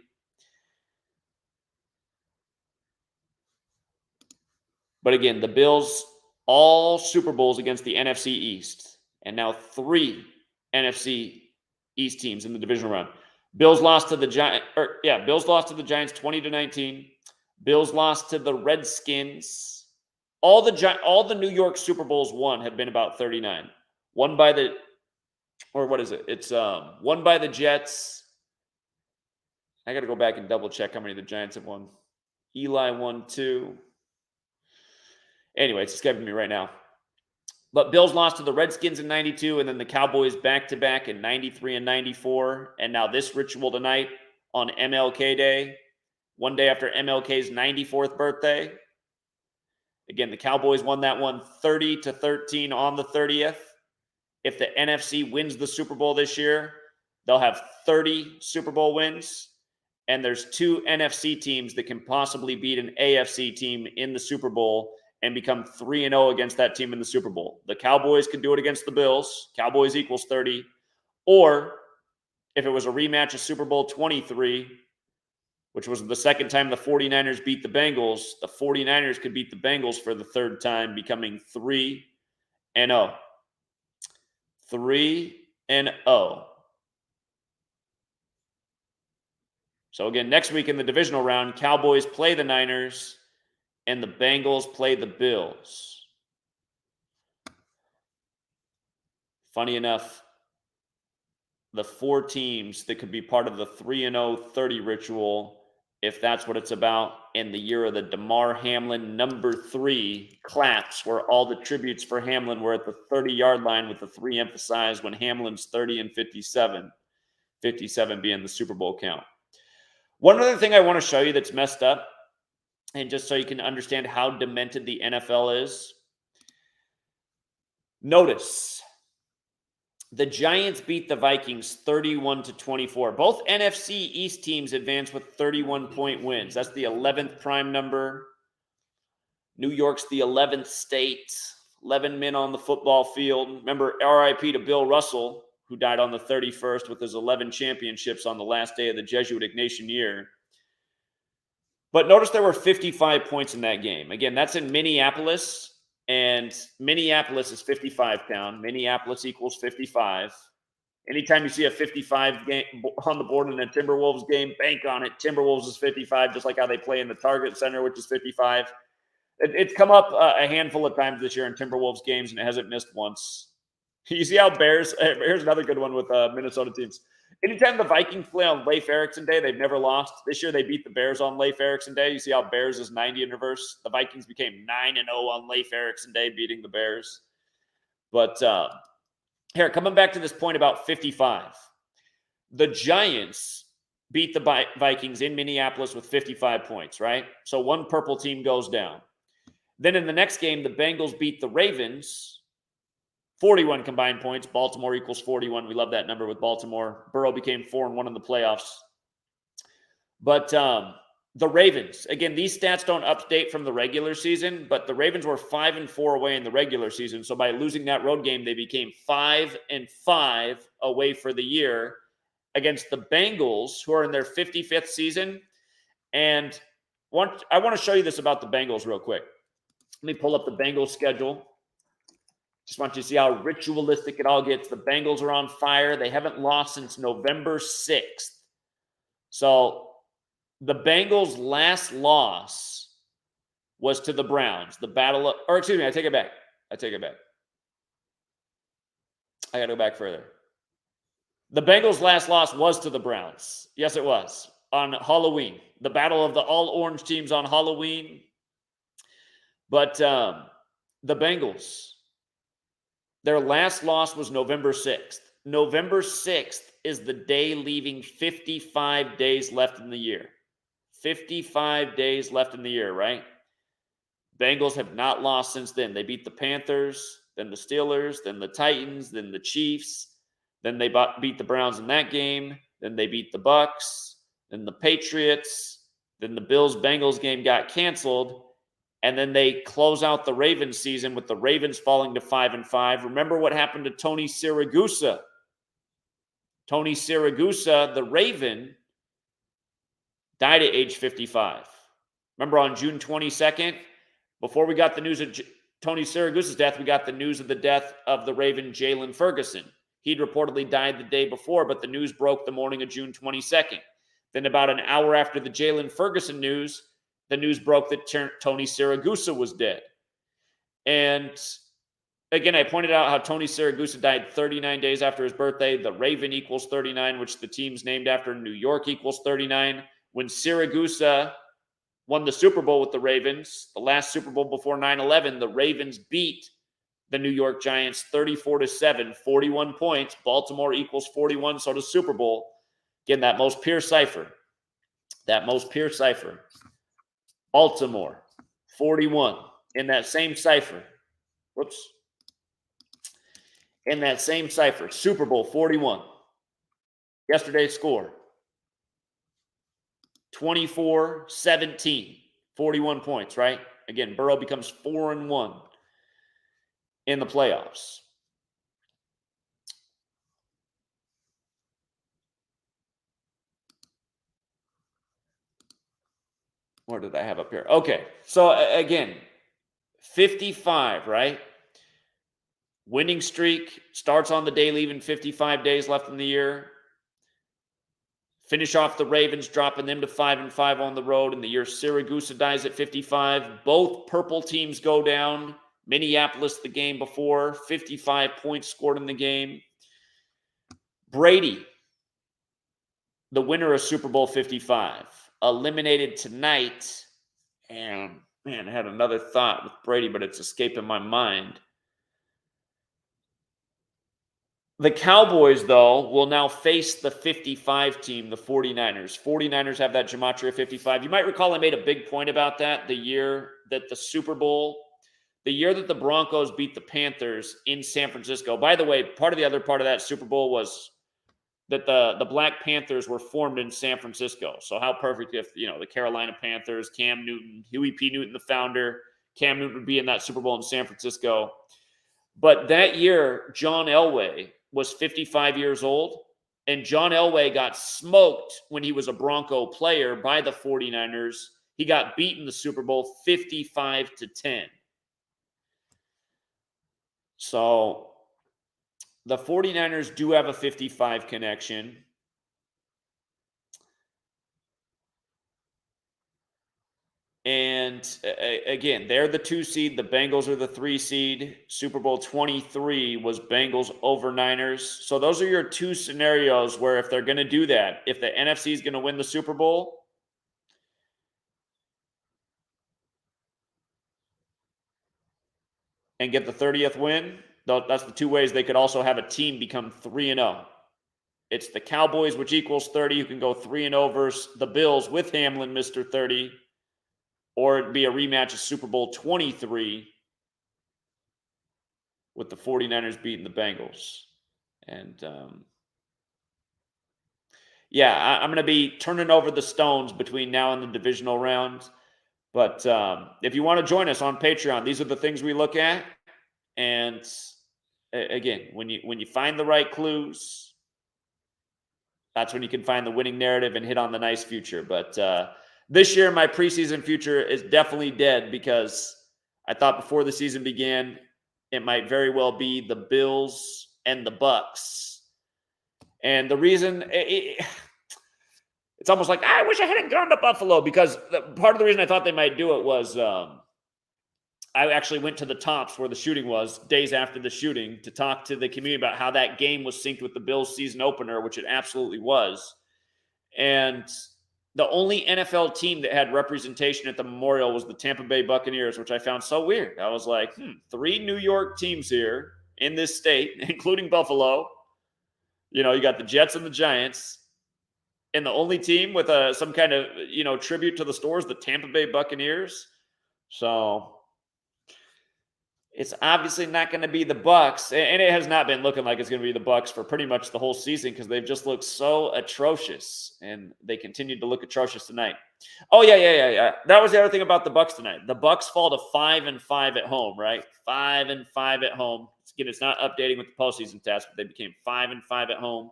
But again, the Bills, all Super Bowls against the NFC East. And now 3 NFC East teams in the divisional round. Bills lost to the Giants 20-19. Bills lost to the Redskins. All the New York Super Bowls won have been about 39. Won by the, or what is it? It's won by the Jets. I got to go back and double check how many the Giants have won. Eli won 2. Anyway, it's escaping me right now. But Bills lost to the Redskins in 92, and then the Cowboys back-to-back in 93 and 94. And now this ritual tonight on MLK Day, one day after MLK's 94th birthday. Again, the Cowboys won that one 30-13 on the 30th. If the NFC wins the Super Bowl this year, they'll have 30 Super Bowl wins. And there's 2 NFC teams that can possibly beat an AFC team in the Super Bowl. and become 3-0 against that team in the Super Bowl. The Cowboys could do it against the Bills. Cowboys equals 30. Or if it was a rematch of Super Bowl 23, which was the second time the 49ers beat the Bengals, the 49ers could beat the Bengals for the third time, becoming 3-0. 3-0. So again, next week in the divisional round, Cowboys play the Niners and the Bengals play the Bills. Funny enough, the 4 teams that could be part of the 3-0 30 ritual, if that's what it's about, in the year of the Damar Hamlin number 3 claps, where all the tributes for Hamlin were at the 30-yard line with the 3 emphasized when Hamlin's 30 and 57, 57 being the Super Bowl count. One other thing I want to show you that's messed up, and just so you can understand how demented the NFL is, notice the Giants beat the Vikings 31-24. Both NFC East teams advanced with 31-point wins. That's the 11th prime number. New York's the 11th state. 11 men on the football field. Remember, RIP to Bill Russell, who died on the 31st with his 11 championships on the last day of the Jesuit Ignatian year. But notice there were 55 points in that game. Again, that's in Minneapolis. And Minneapolis is 55 town. Minneapolis equals 55. Anytime you see a 55 game on the board in a Timberwolves game, bank on it. Timberwolves is 55, just like how they play in the Target Center, which is 55. It's come up a handful of times this year in Timberwolves games, and it hasn't missed once. You see how Bears – here's another good one with Minnesota teams. Anytime the Vikings play on Leif Erikson Day, they've never lost. This year they beat the Bears on Leif Erikson Day. You see how Bears is 90 in reverse? The Vikings became 9-0 on Leif Erikson Day, beating the Bears. But here, coming back to this point about 55. The Giants beat the Vikings in Minneapolis with 55 points, right? So one purple team goes down. Then in the next game, the Bengals beat the Ravens 41 combined points. Baltimore equals 41. We love that number with Baltimore. Burrow became 4-1 in the playoffs. But the Ravens, again, these stats don't update from the regular season, but the Ravens were 5-4 away in the regular season. So by losing that road game, they became 5-5 away for the year against the Bengals, who are in their 55th season. And I want to show you this about the Bengals real quick. Let me pull up the Bengals schedule. Just want you to see how ritualistic it all gets. The Bengals are on fire. They haven't lost since November 6th. So the Bengals' last loss was to the Browns. I take it back. I got to go back further. The Bengals' last loss was to the Browns. Yes, it was. On Halloween. The battle of the all-orange teams on Halloween. But the Bengals, their last loss was November 6th. November 6th is the day leaving 55 days left in the year. 55 days left in the year, right? Bengals have not lost since then. They beat the Panthers, then the Steelers, then the Titans, then the Chiefs. Then they beat the Browns in that game. Then they beat the Bucks, then the Patriots. Then the Bills-Bengals game got canceled. And then they close out the Ravens season with the Ravens falling to 5-5. Remember what happened to Tony Siragusa. Tony Siragusa, the Raven, died at age 55. Remember on June 22nd, before we got the news of Tony Siragusa's death, we got the news of the death of the Raven Jalen Ferguson. He'd reportedly died the day before, but the news broke the morning of June 22nd. Then about an hour after the Jalen Ferguson news, the news broke that Tony Siragusa was dead. And again, I pointed out how Tony Siragusa died 39 days after his birthday. The Raven equals 39, which the team's named after. New York equals 39. When Siragusa won the Super Bowl with the Ravens, the last Super Bowl before 9/11, the Ravens beat the New York Giants 34-7, 41 points. Baltimore equals 41, so does Super Bowl. Again, that most pure cipher. Baltimore, 41. In that same cipher. In that same cipher. Super Bowl, 41. Yesterday's score. 24-17. 41 points, right? Again, Burrow becomes 4-1 in the playoffs. What did I have up here? Okay, so again, 55, right? Winning streak starts on the day leaving 55 days left in the year. Finish off the Ravens, dropping them to 5-5 on the road in the year Siragusa dies at 55. Both purple teams go down. Minneapolis the game before, 55 points scored in the game. Brady, the winner of Super Bowl 55, eliminated tonight. And man, I had another thought with Brady, but it's escaping my mind. The Cowboys, though, will now face the 55 team, the 49ers. 49ers have that Gematria 55. You might recall I made a big point about that the year that the Super Bowl, the year that the Broncos beat the Panthers in San Francisco. By the way, part of the other part of that Super Bowl was that the Black Panthers were formed in San Francisco. So how perfect if, the Carolina Panthers, Cam Newton, Huey P. Newton, the founder, Cam Newton would be in that Super Bowl in San Francisco. But that year, John Elway was 55 years old, and John Elway got smoked when he was a Bronco player by the 49ers. He got beaten the Super Bowl 55-10. So the 49ers do have a 55 connection. And again, they're the 2 seed. The Bengals are the 3 seed. Super Bowl 23 was Bengals over Niners. So those are your 2 scenarios where if they're going to do that, if the NFC is going to win the Super Bowl, and get the 30th win, that's the 2 ways they could also have a team become 3-0. It's the Cowboys, which equals 30. You can go 3-0 versus the Bills with Hamlin, Mr. 30. Or it'd be a rematch of Super Bowl 23 with the 49ers beating the Bengals. And, I'm going to be turning over the stones between now and the divisional round. But if you want to join us on Patreon, these are the things we look at. And, again, when you find the right clues, that's when you can find the winning narrative and hit on the nice future. But this year, my preseason future is definitely dead because I thought before the season began, it might very well be the Bills and the Bucks. And the reason, it's almost like, I wish I hadn't gone to Buffalo, because part of the reason I thought they might do it was I actually went to the Tops where the shooting was days after the shooting to talk to the community about how that game was synced with the Bills season opener, which it absolutely was. And the only NFL team that had representation at the Memorial was the Tampa Bay Buccaneers, which I found so weird. I was like, 3 New York teams here in this state, including Buffalo. You got the Jets and the Giants. And the only team with some kind of, tribute to the stores, the Tampa Bay Buccaneers. So it's obviously not going to be the Bucks, and it has not been looking like it's going to be the Bucks for pretty much the whole season because they've just looked so atrocious, and they continued to look atrocious tonight. Oh yeah. That was the other thing about the Bucks tonight. The Bucks fall to 5-5 at home, right? 5-5 at home. Again, it's not updating with the postseason test, but they became 5-5 at home.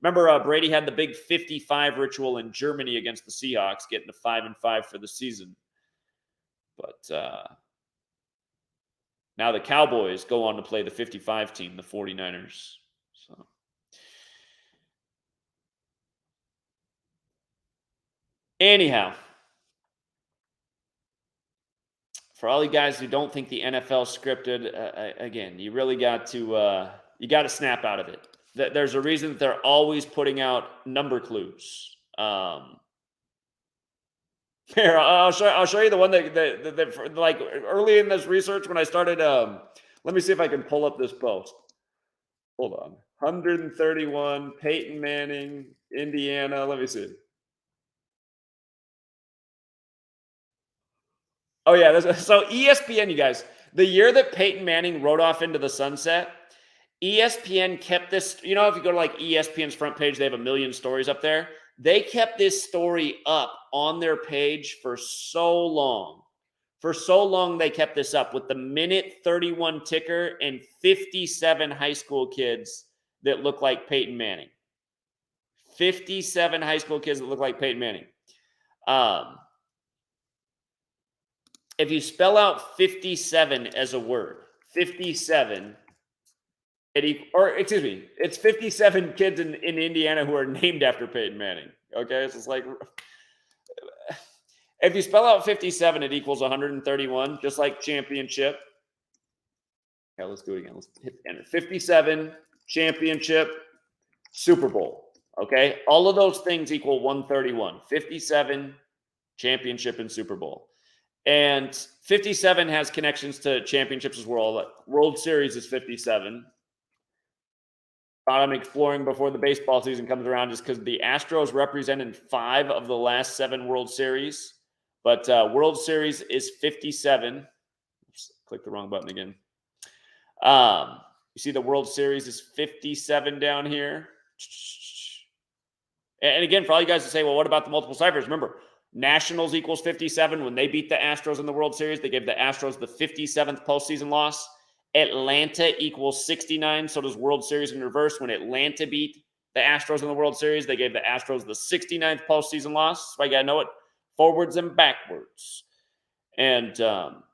Remember, Brady had the big 55 ritual in Germany against the Seahawks, getting to 5-5 for the season. But now the Cowboys go on to play the 55 team, the 49ers. So, anyhow, for all you guys who don't think the NFL scripted, again, you really got to snap out of it. There's a reason that they're always putting out number clues. Here, I'll show you the one that like early in this research when I started. Let me see if I can pull up this post. Hold on. 131, Peyton Manning, Indiana. Let me see. Oh yeah, so ESPN, you guys. The year that Peyton Manning rode off into the sunset, ESPN kept this. If you go to like ESPN's front page, they have a million stories up there. They kept this story up on their page for so long. For so long, they kept this up with the minute 31 ticker and 57 high school kids that look like Peyton Manning. 57 high school kids that look like Peyton Manning. If you spell out 57 as a word, 57, it's 57 kids in Indiana who are named after Peyton Manning. Okay, it's just like, if you spell out 57, it equals 131, just like championship. Okay, let's do it again. Let's hit enter. 57, championship, Super Bowl. Okay, all of those things equal 131. 57, championship, and Super Bowl. And 57 has connections to championships as well. World Series is 57. Thought I'm exploring before the baseball season comes around, just because the Astros represented 5 of the last 7 World Series. But World Series is 57. Oops, click the wrong button again. You see the World Series is 57 down here. And again, for all you guys to say, well, what about the multiple ciphers? Remember, Nationals equals 57. When they beat the Astros in the World Series, they gave the Astros the 57th postseason loss. Atlanta equals 69. So does World Series in reverse. When Atlanta beat the Astros in the World Series, they gave the Astros the 69th postseason loss. So I got to know it forwards and backwards. And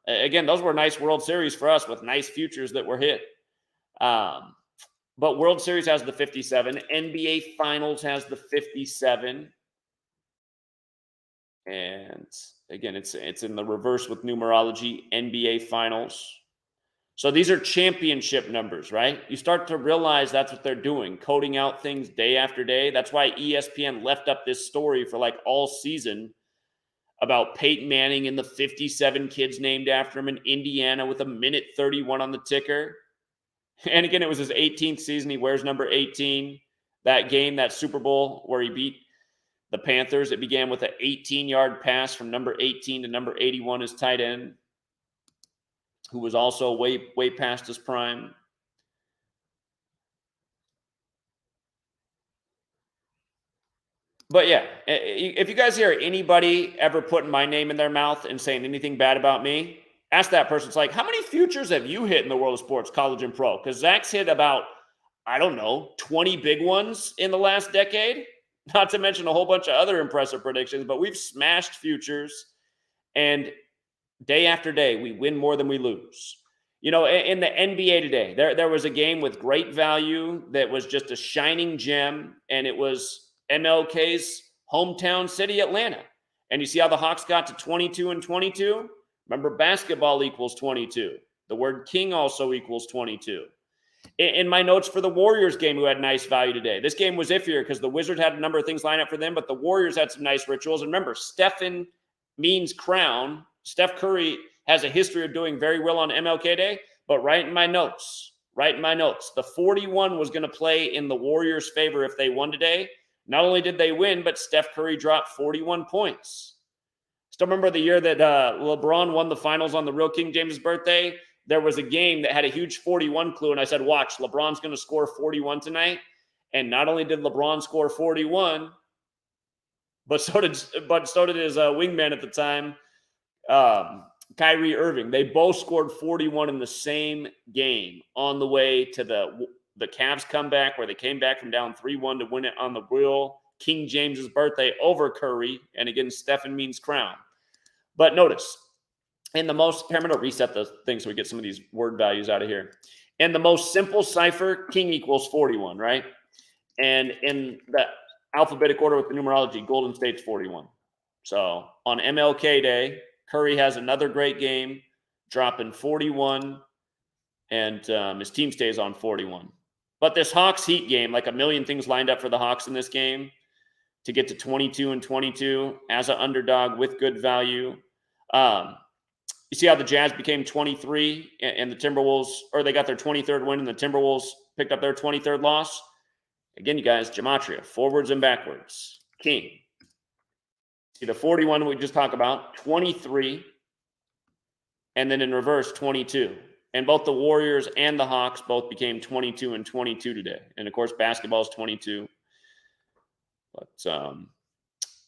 again, those were nice World Series for us with nice futures that were hit. But World Series has the 57. NBA Finals has the 57. And again, it's in the reverse with numerology, NBA Finals. So these are championship numbers, right? You start to realize that's what they're doing, coding out things day after day. That's why ESPN left up this story for like all season about Peyton Manning and the 57 kids named after him in Indiana with a minute 31 on the ticker. And again, it was his 18th season. He wears number 18. That game, that Super Bowl where he beat the Panthers, it began with an 18-yard pass from number 18 to number 81 as tight end, who was also way past his prime. But yeah, if you guys hear anybody ever putting my name in their mouth and saying anything bad about me, ask that person. It's like, how many futures have you hit in the world of sports, college and pro? Because Zach's hit about, I don't know, 20 big ones in the last decade. Not to mention a whole bunch of other impressive predictions, but we've smashed futures. And day after day, we win more than we lose. You know, in the NBA today, there was a game with great value that was just a shining gem, and it was MLK's hometown city, Atlanta. And you see how the Hawks got to 22 and 22? Remember, basketball equals 22. The word king also equals 22. In my notes for the Warriors game, who had nice value today, this game was iffier because the Wizards had a number of things lined up for them, but the Warriors had some nice rituals. And remember, Stephen means crown. Steph Curry has a history of doing very well on MLK Day, but write in my notes, the 41 was going to play in the Warriors' favor if they won today. Not only did they win, but Steph Curry dropped 41 points. Still remember the year that LeBron won the finals on the real King James' birthday? There was a game that had a huge 41 clue, and I said, watch, LeBron's going to score 41 tonight. And not only did LeBron score 41, but so did his wingman at the time, Kyrie Irving. They both scored 41 in the same game on the way to the Cavs comeback, where they came back from down 3-1 to win it on the real King James's birthday over Curry. And again, Stephen means crown. But notice, in the most, here, I'm going to reset the thing so we get some of these word values out of here. In the most simple cipher, king equals 41, right? And in the alphabetic order with the numerology, Golden State's 41. So on MLK Day, Curry has another great game, dropping 41, and his team stays on 41. But this Hawks Heat game, like a million things lined up for the Hawks in this game to get to 22 and 22 as an underdog with good value. You see how the Jazz became 23 and the Timberwolves, or they got their 23rd win and the Timberwolves picked up their 23rd loss? Again, you guys, gematria, forwards and backwards. King. See the 41 we just talked about, 23, and then in reverse, 22. And both the Warriors and the Hawks both became 22 and 22 today. And of course, basketball is 22. But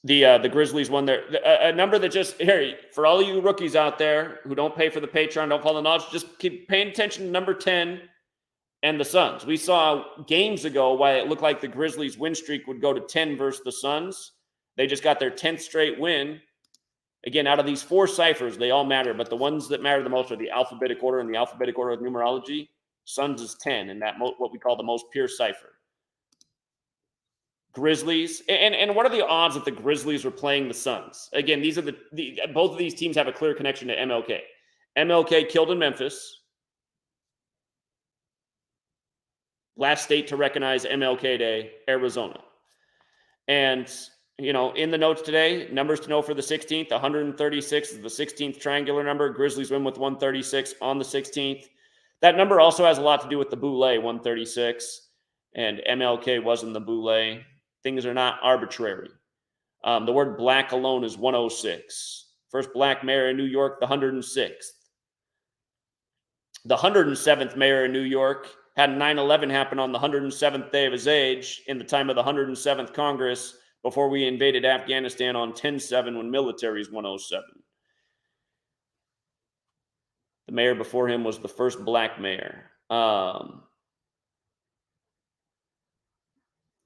The Grizzlies won a number that just here for all you rookies out there who don't pay for the Patreon, don't follow the knowledge, just keep paying attention to number 10 and the Suns. We saw games ago why it looked like the Grizzlies win streak would go to 10 versus the Suns. They just got their 10th straight win. Again, out of these 4 ciphers, they all matter, but the ones that matter the most are the alphabetic order and the alphabetic order of numerology. Suns is 10, and that what we call the most pure cipher. Grizzlies, and what are the odds that the Grizzlies were playing the Suns? Again, these are both of these teams have a clear connection to MLK. MLK killed in Memphis. Last state to recognize MLK Day, Arizona. And, you know, in the notes today, numbers to know for the 16th, 136 is the 16th triangular number. Grizzlies win with 136 on the 16th. That number also has a lot to do with the boule, 136, and MLK wasn't the boule. Things are not arbitrary. The word black alone is 106. First black mayor in New York, the 106th. The 107th mayor in New York had 9/11 happen on the 107th day of his age in the time of the 107th Congress before we invaded Afghanistan on 10/7 when military is 107. The mayor before him was the first black mayor.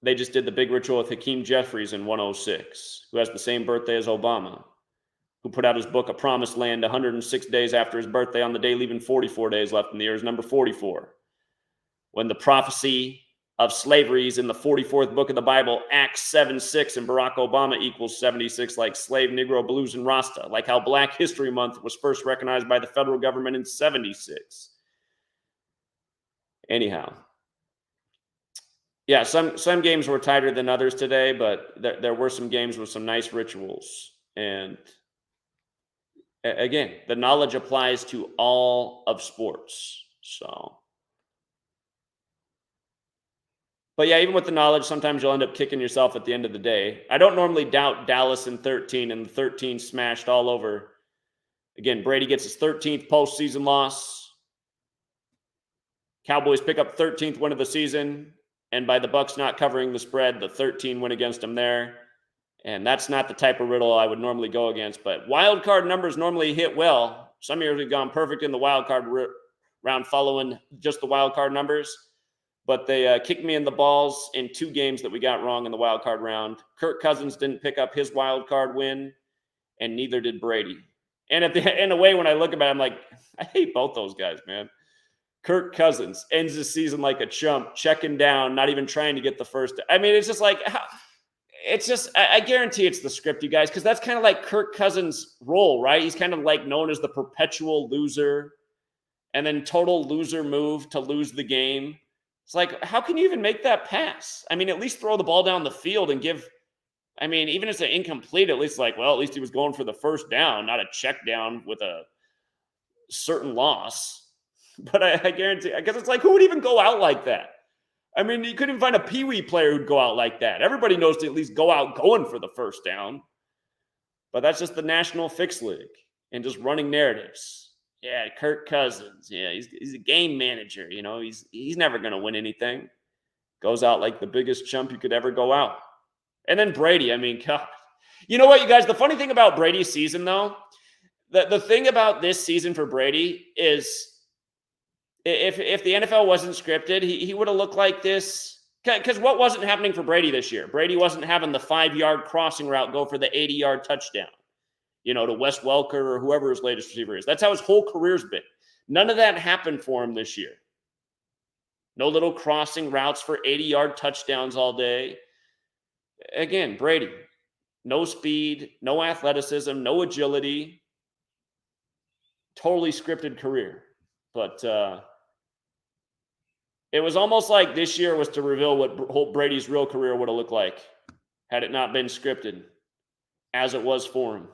They just did the big ritual with Hakeem Jeffries in 106, who has the same birthday as Obama, who put out his book, A Promised Land, 106 days after his birthday on the day, leaving 44 days left in the year, is number 44. When the prophecy of slavery is in the 44th book of the Bible, Acts 7:6, and Barack Obama equals 76, like slave, Negro, blues, and Rasta, like how Black History Month was first recognized by the federal government in 76. Anyhow. Yeah, some games were tighter than others today, but there were some games with some nice rituals. And again, the knowledge applies to all of sports. So, but yeah, even with the knowledge, sometimes you'll end up kicking yourself at the end of the day. I don't normally doubt Dallas in 13 and the 13 smashed all over. Again, Brady gets his 13th postseason loss. Cowboys pick up 13th win of the season. And by the Bucs not covering the spread, the 13 win against them there. And that's not the type of riddle I would normally go against. But wild card numbers normally hit well. Some years we've gone perfect in the wild card round following just the wild card numbers. But they kicked me in the balls in 2 games that we got wrong in the wild card round. Kirk Cousins didn't pick up his wild card win, and neither did Brady. And in a way, when I look at it, I'm like, I hate both those guys, man. Kirk Cousins ends the season like a chump, checking down, not even trying to get the first. I mean, it's just like, it's just, I guarantee it's the script, you guys, because that's kind of like Kirk Cousins' role, right? He's kind of like known as the perpetual loser and then total loser move to lose the game. It's like, how can you even make that pass? I mean, at least throw the ball down the field and give, I mean, even if it's an incomplete, at least like, well, at least he was going for the first down, not a check down with a certain loss. But I guarantee, because it's like, who would even go out like that? I mean, you couldn't even find a peewee player who'd go out like that. Everybody knows to at least go out going for the first down. But that's just the National Fix League and just running narratives. Yeah, Kirk Cousins. Yeah, he's a game manager. You know, he's never going to win anything. Goes out like the biggest chump you could ever go out. And then Brady. I mean, God. You know what, you guys? The funny thing about Brady's season, though, the thing about this season for Brady is, if the NFL wasn't scripted, he would have looked like this. Because what wasn't happening for Brady this year? Brady wasn't having the 5-yard crossing route go for the 80-yard touchdown, you know, to Wes Welker or whoever his latest receiver is. That's how his whole career's been. None of that happened for him this year. No little crossing routes for 80-yard touchdowns all day. Again, Brady, no speed, no athleticism, no agility. Totally scripted career. But it was almost like this year was to reveal what Brady's real career would have looked like had it not been scripted as it was for him.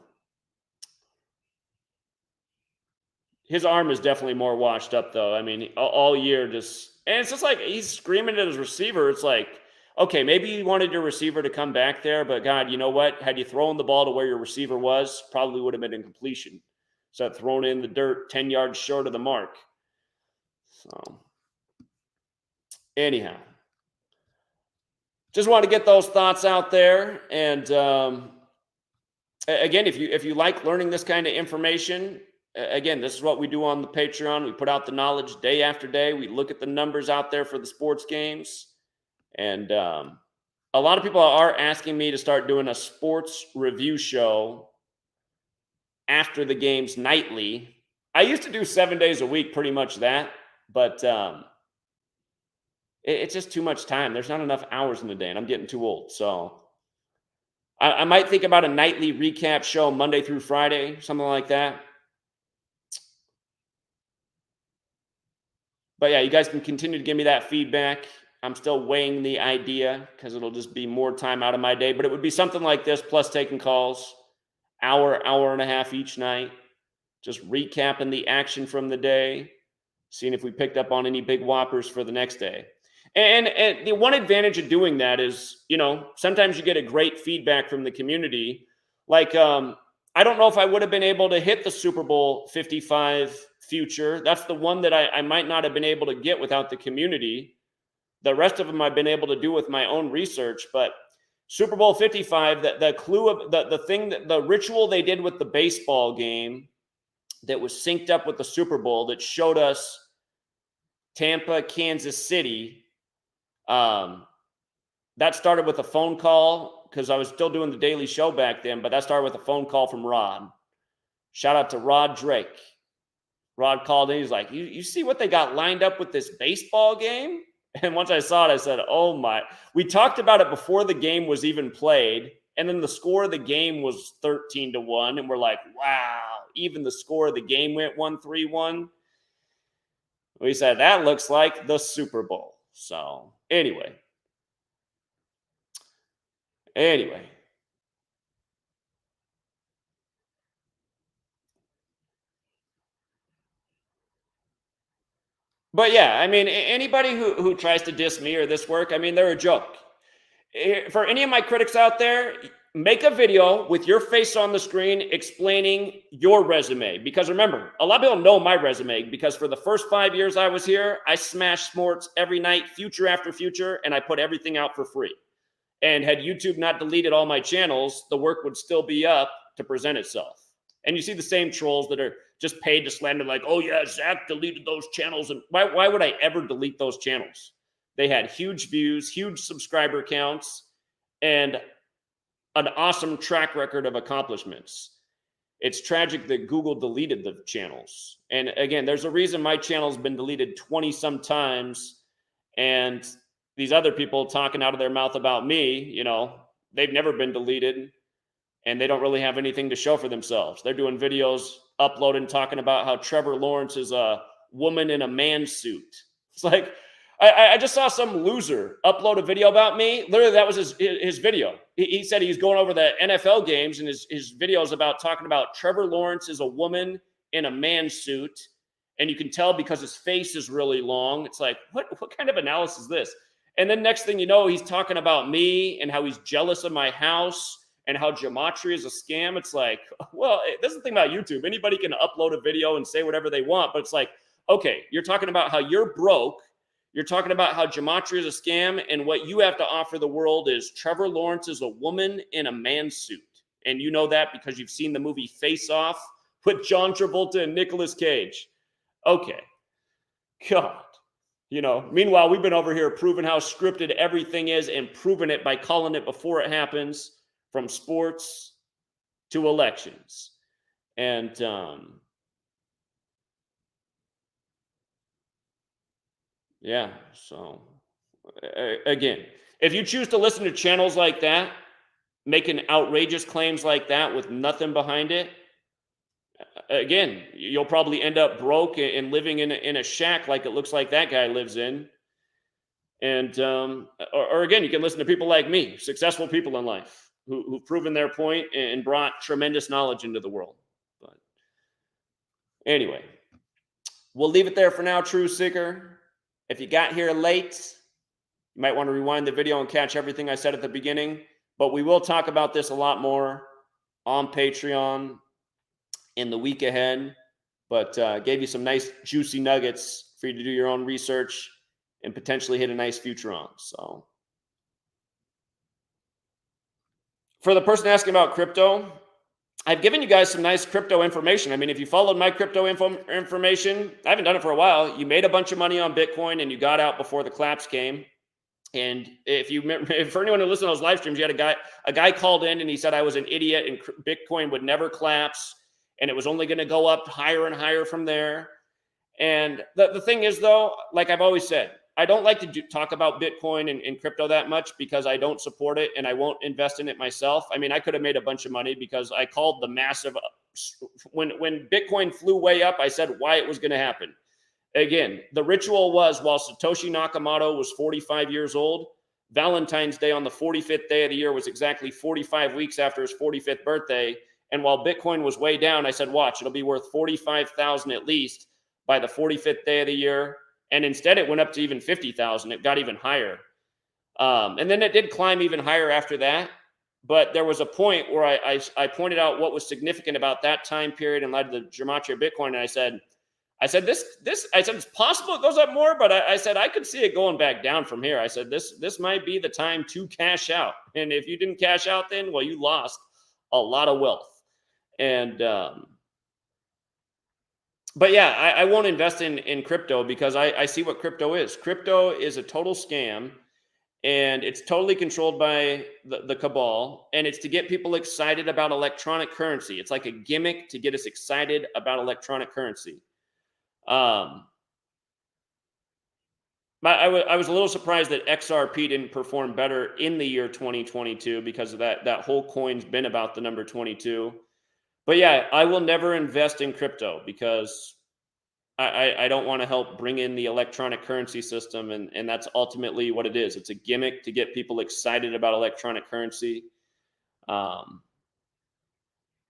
His arm is definitely more washed up, though. I mean, all year just – and it's just like he's screaming at his receiver. It's like, okay, maybe you wanted your receiver to come back there, but, God, you know what? Had you thrown the ball to where your receiver was, probably would have been incompletion. So thrown in the dirt 10 yards short of the mark. So, anyhow, just want to get those thoughts out there. And Again, if you like learning this kind of information, again, this is what we do on the Patreon. We put out the knowledge day after day. We look at the numbers out there for the sports games, and a lot of people are asking me to start doing a sports review show after the games nightly. I used to do 7 days a week, pretty much that, but it's just too much time. There's not enough hours in the day, and I'm getting too old. So I might think about a nightly recap show Monday through Friday, something like that. But yeah, you guys can continue to give me that feedback. I'm still weighing the idea because it'll just be more time out of my day. But it would be something like this, plus taking calls, hour and a half each night, just recapping the action from the day, seeing if we picked up on any big whoppers for the next day. And the one advantage of doing that is, sometimes you get a great feedback from the community. Like, I don't know if I would have been able to hit the Super Bowl 55 future. That's the one that I might not have been able to get without the community. The rest of them I've been able to do with my own research. But Super Bowl 55, the clue of the thing, that the ritual they did with the baseball game that was synced up with the Super Bowl that showed us Tampa, Kansas City. That started with a phone call because I was still doing the daily show back then, but that started with a phone call from Rod. Shout out to Rod Drake. Rod called in. He's like, you see what they got lined up with this baseball game? And once I saw it, I said, oh my. We talked about it before the game was even played. And then the score of the game was 13-1. And we're like, wow, even the score of the game went 1-3-1. We said, that looks like the Super Bowl. So anyway. But yeah, I mean, anybody who tries to diss me or this work, I mean, they're a joke. For any of my critics out there, make a video with your face on the screen explaining your resume. Because remember, a lot of people know my resume because for the first 5 years I was here, I smashed sports every night, future after future, and I put everything out for free. And had YouTube not deleted all my channels, the work would still be up to present itself. And you see the same trolls that are just paid to slander, like, oh yeah, Zach deleted those channels. And why would I ever delete those channels? They had huge views, huge subscriber counts, and an awesome track record of accomplishments. It's tragic that Google deleted the channels. And again, there's a reason my channel's been deleted 20 some times. And these other people talking out of their mouth about me, they've never been deleted and they don't really have anything to show for themselves. They're doing videos, uploading, talking about how Trevor Lawrence is a woman in a man suit. It's like, I just saw some loser upload a video about me. Literally, that was his video. He said he's going over the NFL games, and his videos about talking about Trevor Lawrence is a woman in a man suit. And you can tell because his face is really long. It's like, what kind of analysis is this? And then next thing you know, he's talking about me and how he's jealous of my house and how Gematria is a scam. It's like, well, this is the thing about YouTube. Anybody can upload a video and say whatever they want. But it's like, okay, you're talking about how you're broke. You're talking about how Gematria is a scam, and what you have to offer the world is Trevor Lawrence is a woman in a man suit. And you know that because you've seen the movie Face Off with John Travolta and Nicolas Cage. Okay. God. Meanwhile, we've been over here proving how scripted everything is and proving it by calling it before it happens, from sports to elections. And yeah, so again, if you choose to listen to channels like that, making outrageous claims like that with nothing behind it, again, you'll probably end up broke and living in a shack like it looks like that guy lives in. And or again, you can listen to people like me, successful people in life who've proven their point and brought tremendous knowledge into the world. But anyway, we'll leave it there for now, True Seeker. If you got here late, you might want to rewind the video and catch everything I said at the beginning. But we will talk about this a lot more on Patreon in the week ahead. But gave you some nice juicy nuggets for you to do your own research and potentially hit a nice future on. So for the person asking about crypto, I've given you guys some nice crypto information. I mean, if you followed my crypto information, I haven't done it for a while. You made a bunch of money on Bitcoin and you got out before the collapse came. And if you remember, for anyone who listened to those live streams, you had a guy called in and he said I was an idiot and Bitcoin would never collapse and it was only going to go up higher and higher from there. And the thing is, though, like I've always said, I don't like to talk about Bitcoin and crypto that much because I don't support it and I won't invest in it myself. I mean, I could have made a bunch of money because I called the massive, when Bitcoin flew way up, I said why it was going to happen. Again, the ritual was while Satoshi Nakamoto was 45 years old, Valentine's Day on the 45th day of the year was exactly 45 weeks after his 45th birthday. And while Bitcoin was way down, I said, watch, it'll be worth 45,000 at least by the 45th day of the year. And instead it went up to even 50,000. It got even higher. And then it did climb even higher after that. But there was a point where I pointed out what was significant about that time period in light of the Gematria Bitcoin. And I said, it's possible it goes up more, but I said, I could see it going back down from here. I said, this might be the time to cash out. And if you didn't cash out then, well, you lost a lot of wealth. And, but yeah, I won't invest in crypto because I see what crypto is. Crypto is a total scam and it's totally controlled by the cabal. And it's to get people excited about electronic currency. It's like a gimmick to get us excited about electronic currency. But I was a little surprised that XRP didn't perform better in the year 2022 because of that whole coin's been about the number 22. But yeah, I will never invest in crypto because I don't want to help bring in the electronic currency system. And that's ultimately what it is. It's a gimmick to get people excited about electronic currency.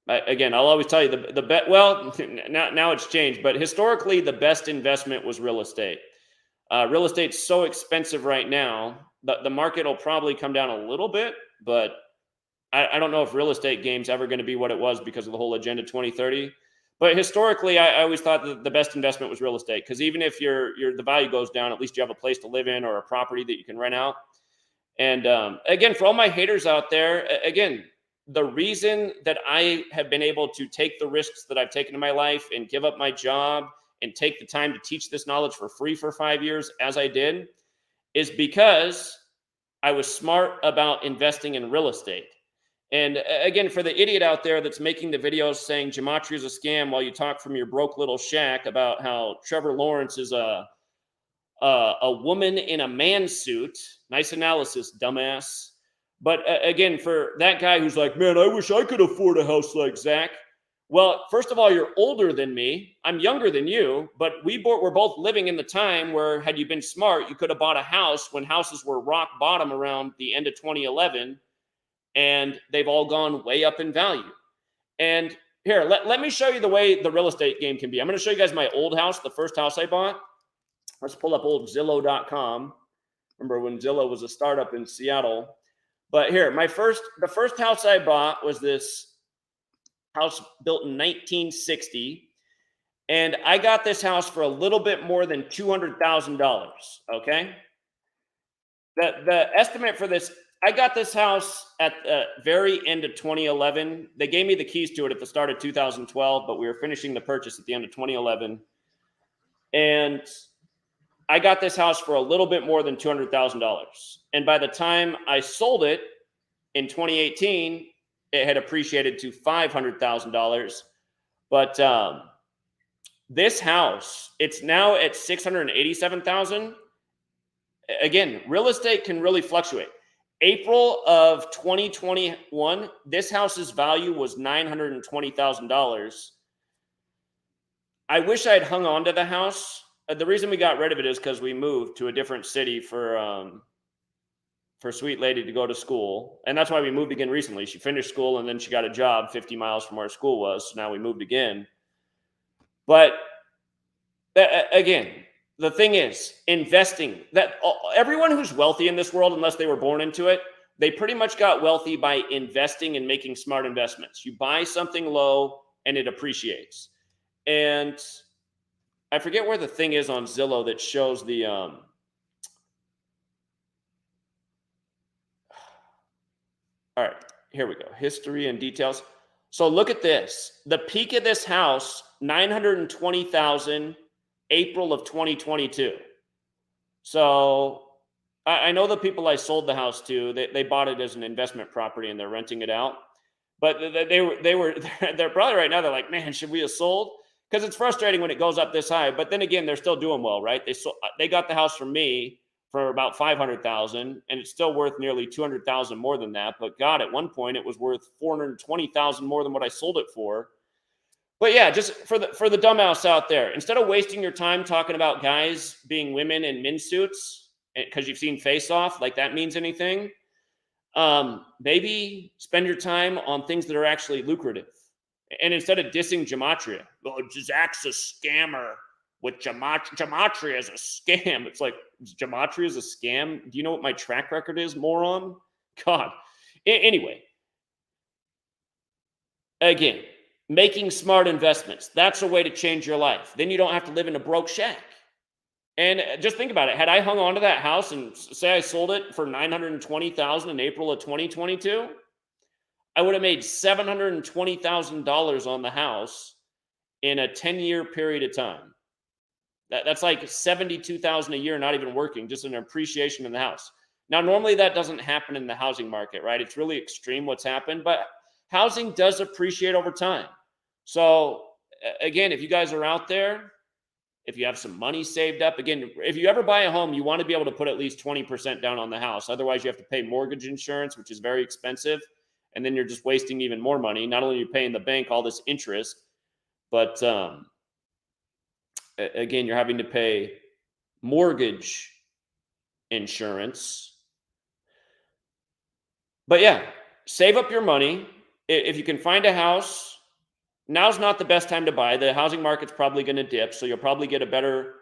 Again, I'll always tell you the bet. Well, now it's changed, but historically, the best investment was real estate. Real estate's so expensive right now that the market will probably come down a little bit, but I don't know if real estate game's ever going to be what it was because of the whole Agenda 2030. But historically, I always thought that the best investment was real estate because even if the value goes down, at least you have a place to live in or a property that you can rent out. And again, for all my haters out there, again, the reason that I have been able to take the risks that I've taken in my life and give up my job and take the time to teach this knowledge for free for 5 years as I did is because I was smart about investing in real estate. And again, for the idiot out there that's making the videos saying Gematria is a scam while you talk from your broke little shack about how Trevor Lawrence is a woman in a man suit. Nice analysis, dumbass. But again, for that guy who's like, man, I wish I could afford a house like Zach. Well, first of all, you're older than me. I'm younger than you, but we're both living in the time where had you been smart, you could have bought a house when houses were rock bottom around the end of 2011, and they've all gone way up in value. And here, let me show you the way the real estate game can be. I'm going to show you guys my old house, the first house I bought. Let's pull up old Zillow.com. Remember when Zillow was a startup in Seattle? But here, the first house I bought was this house built in 1960. And I got this house for a little bit more than $200,000, okay? The estimate for this, I got this house at the very end of 2011. They gave me the keys to it at the start of 2012, but we were finishing the purchase at the end of 2011. And I got this house for a little bit more than $200,000. And by the time I sold it in 2018, it had appreciated to $500,000. But this house, it's now at $687,000. Again, real estate can really fluctuate. April of 2021, this house's value was $920,000. I wish I had hung on to the house. The reason we got rid of it is because we moved to a different city for Sweet Lady to go to school. And that's why we moved again recently. She finished school and then she got a job 50 miles from where school was. So now we moved again. But again, the thing is investing. That everyone who's wealthy in this world, unless they were born into it, they pretty much got wealthy by investing and making smart investments. You buy something low and it appreciates. And I forget where the thing is on Zillow that shows the all right, here we go. History and details. So look at this. The peak of this house, 920,000, April of 2022. So I know the people I sold the house to, they bought it as an investment property and they're renting it out. But they're probably right now, they're like, man, should we have sold? Because it's frustrating when it goes up this high. But then again, they're still doing well, right? They got the house from me for about 500,000, and it's still worth nearly 200,000 more than that. But God, at one point, it was worth 420,000 more than what I sold it for. But yeah, just for the dumbass out there, instead of wasting your time talking about guys being women in min suits because you've seen Face Off, like that means anything. Maybe spend your time on things that are actually lucrative. And instead of dissing Gematria, well, Zach's a scammer with Gematria is a scam. It's like, Gematria is a scam? Do you know what my track record is, moron? God. Anyway, again, making smart investments. That's a way to change your life. Then you don't have to live in a broke shack. And just think about it. Had I hung on to that house and say I sold it for $920,000 in April of 2022, I would have made $720,000 on the house in a 10-year period of time. That's like $72,000 a year, not even working, just an appreciation in the house. Now, normally that doesn't happen in the housing market, right? It's really extreme what's happened, but housing does appreciate over time. So again, if you guys are out there, if you have some money saved up, again, if you ever buy a home, you want to be able to put at least 20% down on the house. Otherwise, you have to pay mortgage insurance, which is very expensive. And then you're just wasting even more money. Not only are you paying the bank all this interest, but again, you're having to pay mortgage insurance. But yeah, save up your money. If you can find a house, now's not the best time to buy. The housing market's probably going to dip, so you'll probably get a better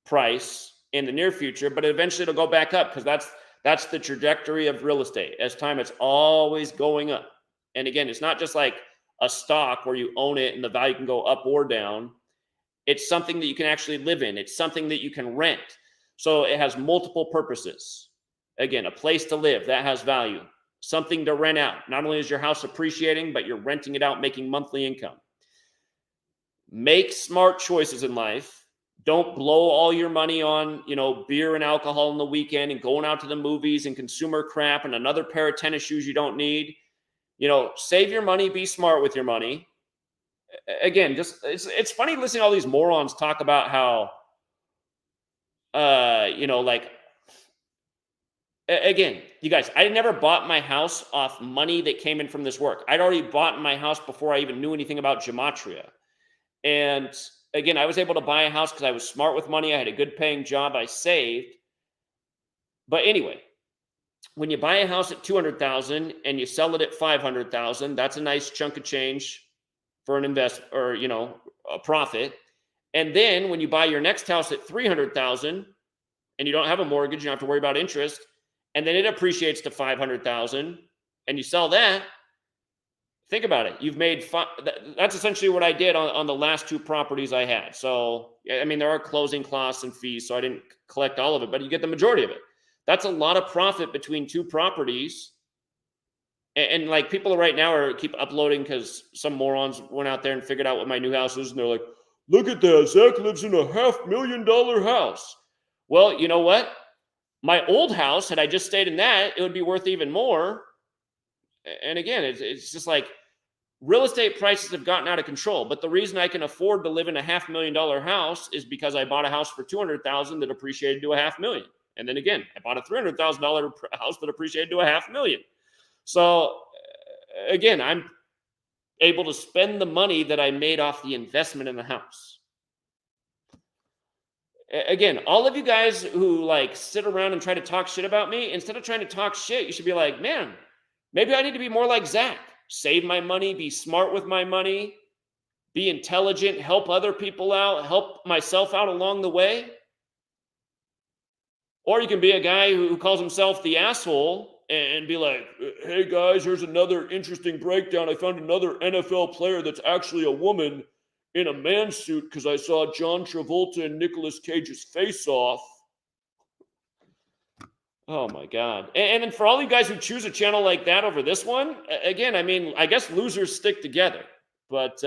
price in the near future, but eventually it'll go back up because that's the trajectory of real estate. As time, it's always going up. And again, it's not just like a stock where you own it and the value can go up or down. It's something that you can actually live in. It's something that you can rent. So it has multiple purposes. Again, a place to live, that has value. Something to rent out. Not only is your house appreciating, but you're renting it out, making monthly income. Make smart choices in life. Don't blow all your money on, beer and alcohol on the weekend and going out to the movies and consumer crap and another pair of tennis shoes you don't need. Save your money, be smart with your money. Again, just it's funny listening to all these morons talk about how, again, you guys, I never bought my house off money that came in from this work. I'd already bought my house before I even knew anything about Gematria. And again, I was able to buy a house because I was smart with money. I had a good paying job. I saved. But anyway, when you buy a house at $200,000 and you sell it at $500,000, that's a nice chunk of change for an investment or, a profit. And then when you buy your next house at $300,000 and you don't have a mortgage, you don't have to worry about interest, and then it appreciates to $500,000 and you sell that, think about it. You've made that's essentially what I did on the last two properties I had. So, I mean, there are closing costs and fees, so I didn't collect all of it, but you get the majority of it. That's a lot of profit between two properties. And like people right now keep uploading because some morons went out there and figured out what my new house is. And they're like, look at that. Zach lives in a $500,000 house. Well, you know what? My old house, had I just stayed in that, it would be worth even more. And again, it's just like real estate prices have gotten out of control. But the reason I can afford to live in a $500,000 house is because I bought a house for $200,000 that appreciated to $500,000. And then again, I bought a $300,000 house that appreciated to $500,000. So again, I'm able to spend the money that I made off the investment in the house. Again, all of you guys who sit around and try to talk shit about me, instead of trying to talk shit, you should be like, man, maybe I need to be more like Zach. Save my money, be smart with my money, be intelligent, help other people out, help myself out along the way. Or you can be a guy who calls himself the asshole and be like, hey guys, here's another interesting breakdown. I found another NFL player that's actually a woman in a man suit because I saw John Travolta and Nicolas Cage's Face Off. Oh my God. And then for all you guys who choose a channel like that over this one, again, I mean, I guess losers stick together. But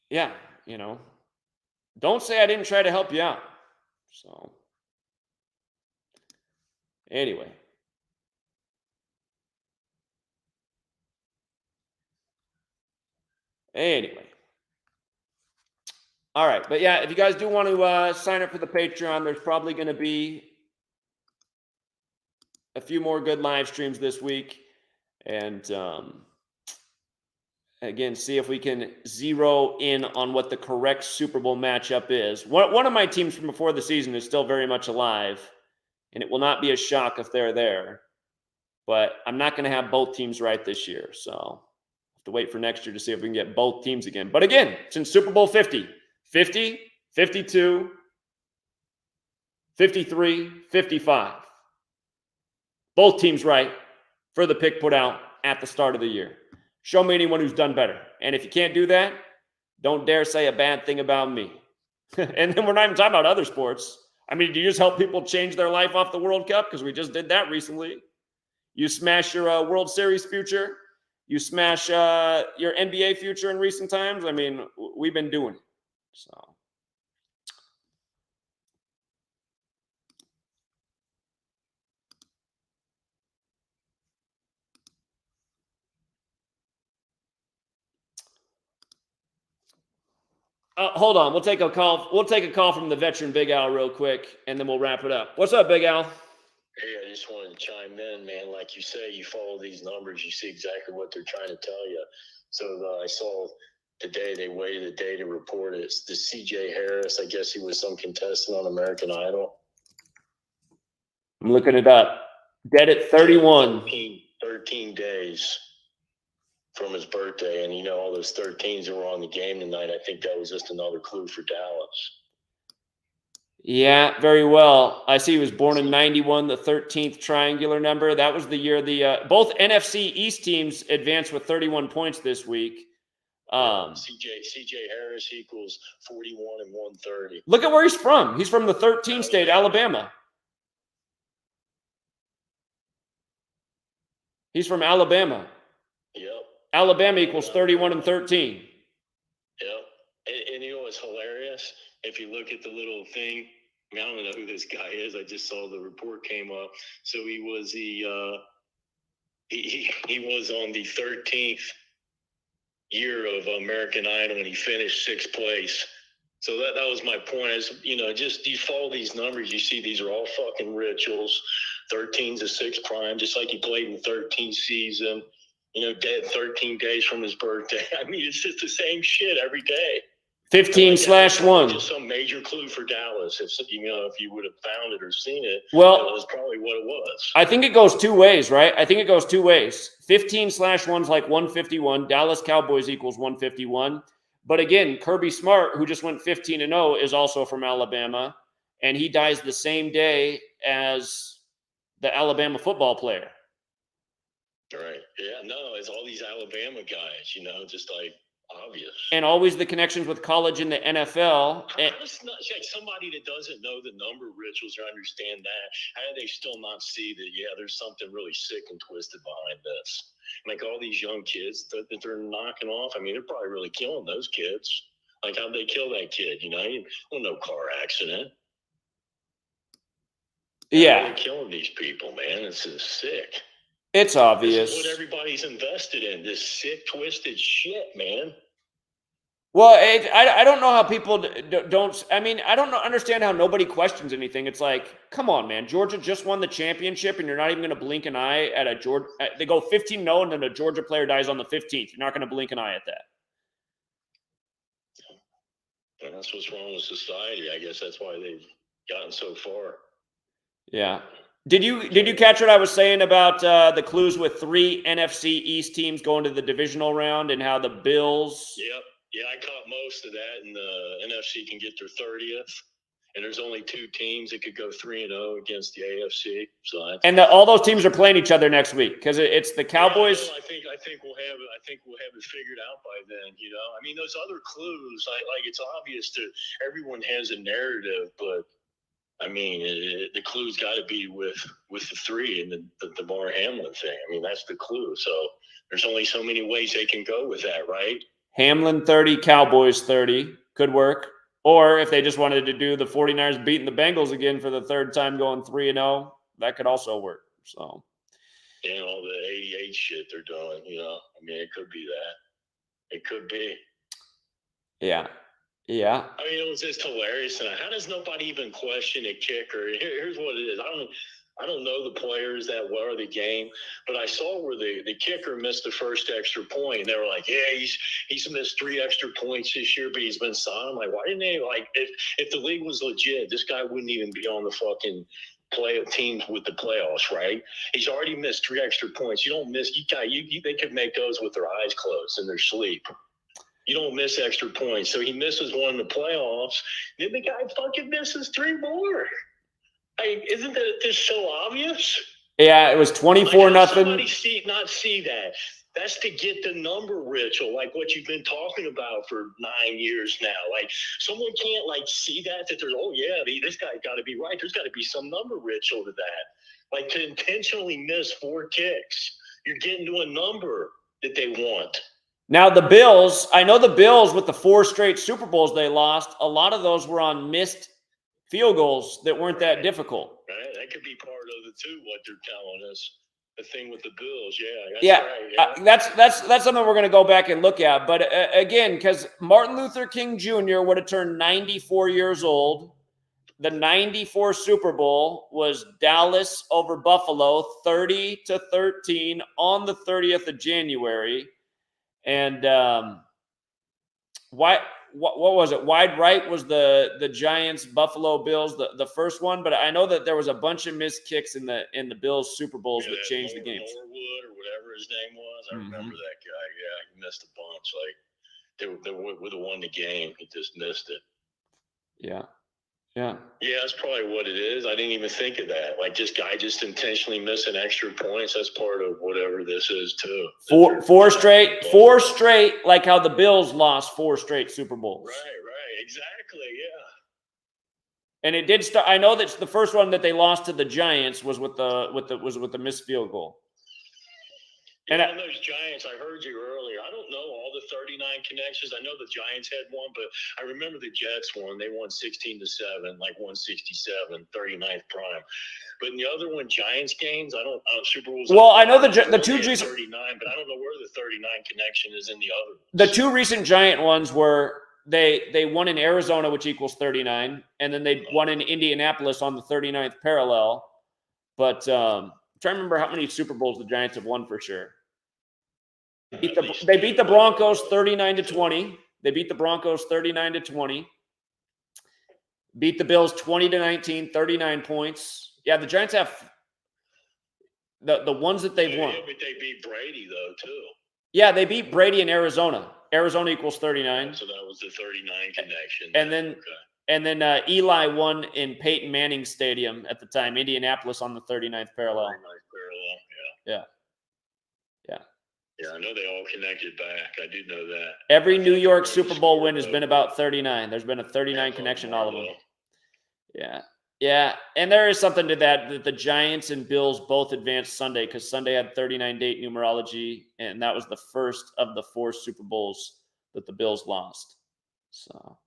yeah, you know, don't say I didn't try to help you out. So anyway. Anyway. All right. But yeah, if you guys do want to sign up for the Patreon, there's probably going to be a few more good live streams this week. And again, see if we can zero in on what the correct Super Bowl matchup is. One of my teams from before the season is still very much alive, and it will not be a shock if they're there. But I'm not going to have both teams right this year. So I'll have to wait for next year to see if we can get both teams again. But again, since Super Bowl 50, 50, 52, 53, 55. Both teams right for the pick put out at the start of the year. Show me anyone who's done better. And if you can't do that, don't dare say a bad thing about me. And then we're not even talking about other sports. I mean, do you just help people change their life off the World Cup? Because we just did that recently. You smash your World Series future. You smash your NBA future in recent times. I mean, we've been doing it. So. Hold on. We'll take a call. We'll take a call from the veteran Big Al real quick, and then we'll wrap it up. What's up, Big Al? Hey, I just wanted to chime in, man. Like you say, you follow these numbers, you see exactly what they're trying to tell you. So I saw today they waited a day to report it. It's the CJ Harris. I guess he was some contestant on American Idol. I'm looking it up. Dead at 31. 13 days from his birthday. And, you know, all those 13s that were on the game tonight, I think that was just another clue for Dallas. Yeah, very well. I see he was born in 91, the 13th triangular number. That was the year both NFC East teams advanced with 31 points this week. CJ Harris equals 41 and 130. Look at where he's from. He's from the 13th state, Alabama. He's from Alabama. Yep. Alabama equals 31 and 13. Yep. And you know what's hilarious? If you look at the little thing, I mean, I don't know who this guy is. I just saw the report came up. So he was he was on the 13th year of American Idol, and he finished 6th place. So that was my point. Is, you know, just you follow these numbers, you see these are all fucking rituals. 13's a 6th prime, just like he played in the 13th season. You know, dead 13 days from his birthday. I mean, it's just the same shit every day. 15/1. Just some major clue for Dallas. If you would have found it or seen it, well, that was probably what it was. I think it goes two ways, right? I think it goes two ways. 15/1's like 151. Dallas Cowboys equals 151. But again, Kirby Smart, who just went 15-0, is also from Alabama, and he dies the same day as the Alabama football player. Right. Yeah. No, it's all these Alabama guys. You know, just like. Obvious. And always the connections with college and the NFL. It's not like somebody that doesn't know the number rituals or understand that. How do they still not see that, yeah, there's something really sick and twisted behind this? Like all these young kids that they're knocking off. I mean, they're probably really killing those kids. Like, how'd they kill that kid? You know, no car accident. Yeah. They're killing these people, man. It's just sick. It's obvious. This is what everybody's invested in, this sick, twisted shit, man. Well, I don't know how people don't. I mean, I don't understand how nobody questions anything. It's like, come on, man. Georgia just won the championship, and you're not even going to blink an eye at a Georgia. They go 15-0, and then a Georgia player dies on the 15th. You're not going to blink an eye at that. And that's what's wrong with society. I guess that's why they've gotten so far. Yeah. Did you catch what I was saying about the clues with 3 NFC East teams going to the divisional round and how the Bills? Yep. Yeah, I caught most of that, and the NFC can get their 30th. And there's only 2 teams that could go 3-0 against the AFC. So that's, and all those teams are playing each other next week because it's the Cowboys. Yeah, I think we'll have it. I think we'll have it figured out by then. You know, I mean, those other clues, like it's obvious to everyone has a narrative, but I mean, the clue's got to be with the 3 and the Bar Hamlin thing. I mean, that's the clue. So there's only so many ways they can go with that, right? Hamlin 30, Cowboys 30 could work. Or if they just wanted to do the 49ers beating the Bengals again for the 3rd time going 3-0, that could also work. So, and all the 88 shit they're doing, you know, I mean, it could be that. It could be. Yeah. Yeah. I mean, it was just hilarious. And how does nobody even question a kicker? Here's what it is. I don't know the players that well or the game, but I saw where the kicker missed the first extra point. And they were like, yeah, he's missed 3 extra points this year, but he's been solid. I'm like, why didn't they, like, if the league was legit, this guy wouldn't even be on the fucking play teams with the playoffs, right? He's already missed 3 extra points. You don't miss, they could make those with their eyes closed in their sleep. You don't miss extra points. So he misses one in the playoffs. Then the guy fucking misses 3 more. Isn't that just so obvious? Yeah, it was 24-0. Somebody not see that. That's to get the number, Rachel, like what you've been talking about for 9 years now. Like, someone can't, like, see that there's, oh, yeah, this guy got to be right. There's got to be some number, Rachel, to that. Like, to intentionally miss 4 kicks, you're getting to a number that they want. Now, the Bills, I know the Bills with the 4 straight Super Bowls they lost, a lot of those were on missed field goals that weren't that difficult. Right. That could be part of the too, what they're telling us. The thing with the Bills, that's something we're going to go back and look at. But again, because Martin Luther King Jr. would have turned 94 years old. The 94 Super Bowl was Dallas over Buffalo, 30-13 on the 30th of January. And what was it? Wide right was the Giants Buffalo Bills, the first one, but I know that there was a bunch of missed kicks in the Bills Super Bowls that changed the games. Norwood or whatever his name was, I remember that guy. Yeah, he missed a bunch. Like they would have won the game. He just missed it. Yeah. Yeah, that's probably what it is. I didn't even think of that. Like, this guy just intentionally missing extra points. That's part of whatever this is too. Four straight, like how the Bills lost 4 straight Super Bowls. Right, exactly, yeah. And it did start. I know that the first one that they lost to the Giants was with the missed field goal. And on those Giants, I heard you earlier. I don't know all the 39 connections. I know the Giants had one, but I remember the Jets won. They won 16-7, like 167, 39th prime. But in the other one, Giants games, I don't Super Bowls. Well, I know the 2 recent 39, but I don't know where the 39 connection is in the other ones. The 2 recent Giant ones were they won in Arizona, which equals 39, and then they won in Indianapolis on the 39th parallel. But I'm trying to remember how many Super Bowls the Giants have won for sure. They beat the Broncos 39-20. They beat the Broncos 39-20. Beat the Bills 20-19, 39 points. Yeah, the Giants have the ones that they've won. Yeah, but they beat Brady though too. Yeah, they beat Brady in Arizona. Arizona equals 39. So that was the 39 connection. And then Eli won in Peyton Manning Stadium at the time, Indianapolis on the 39th parallel. 39th parallel, Yeah, I know they all connected back. I do know that. Every New York Super Bowl win has been about 39. There's been a 39 connection, all of them. Yeah. And there is something to that the Giants and Bills both advanced Sunday because Sunday had 39 date numerology, and that was the first of the 4 Super Bowls that the Bills lost. So.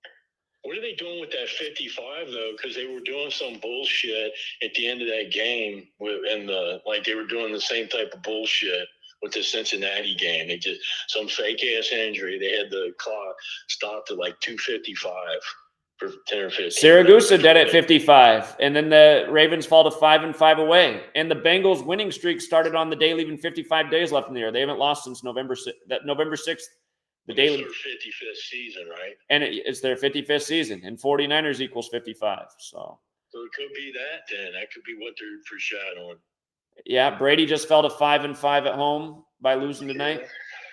What are they doing with that 55 though? Because they were doing some bullshit at the end of that game, they were doing the same type of bullshit with the Cincinnati game. They just some fake ass injury. They had the clock stopped at like 2:55 for 10 or 15. Siragusa dead at 55, and then the Ravens fall to 5-5 away. And the Bengals winning streak started on the day leaving 55 days left in the year. They haven't lost since November 6th. It's their 55th season, right? And it's their 55th season, and 49ers equals 55. So it could be that then. That could be what they're foreshadowing. Yeah, Brady just fell to 5-5 at home by losing tonight.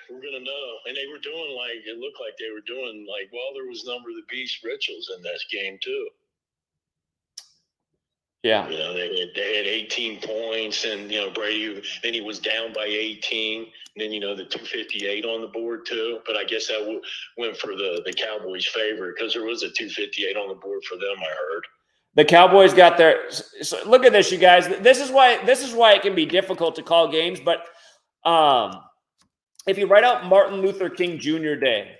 We're gonna know. And they were doing it looked like they were doing there was number of the beast rituals in this game too. Yeah. You know, they had 18 points, and, you know, Brady, then he was down by 18. And then, you know, the 258 on the board, too. But I guess that went for the Cowboys' favor because there was a 258 on the board for them, I heard. The Cowboys got their. So look at this, you guys. This is why it can be difficult to call games. But if you write out Martin Luther King Jr. Day,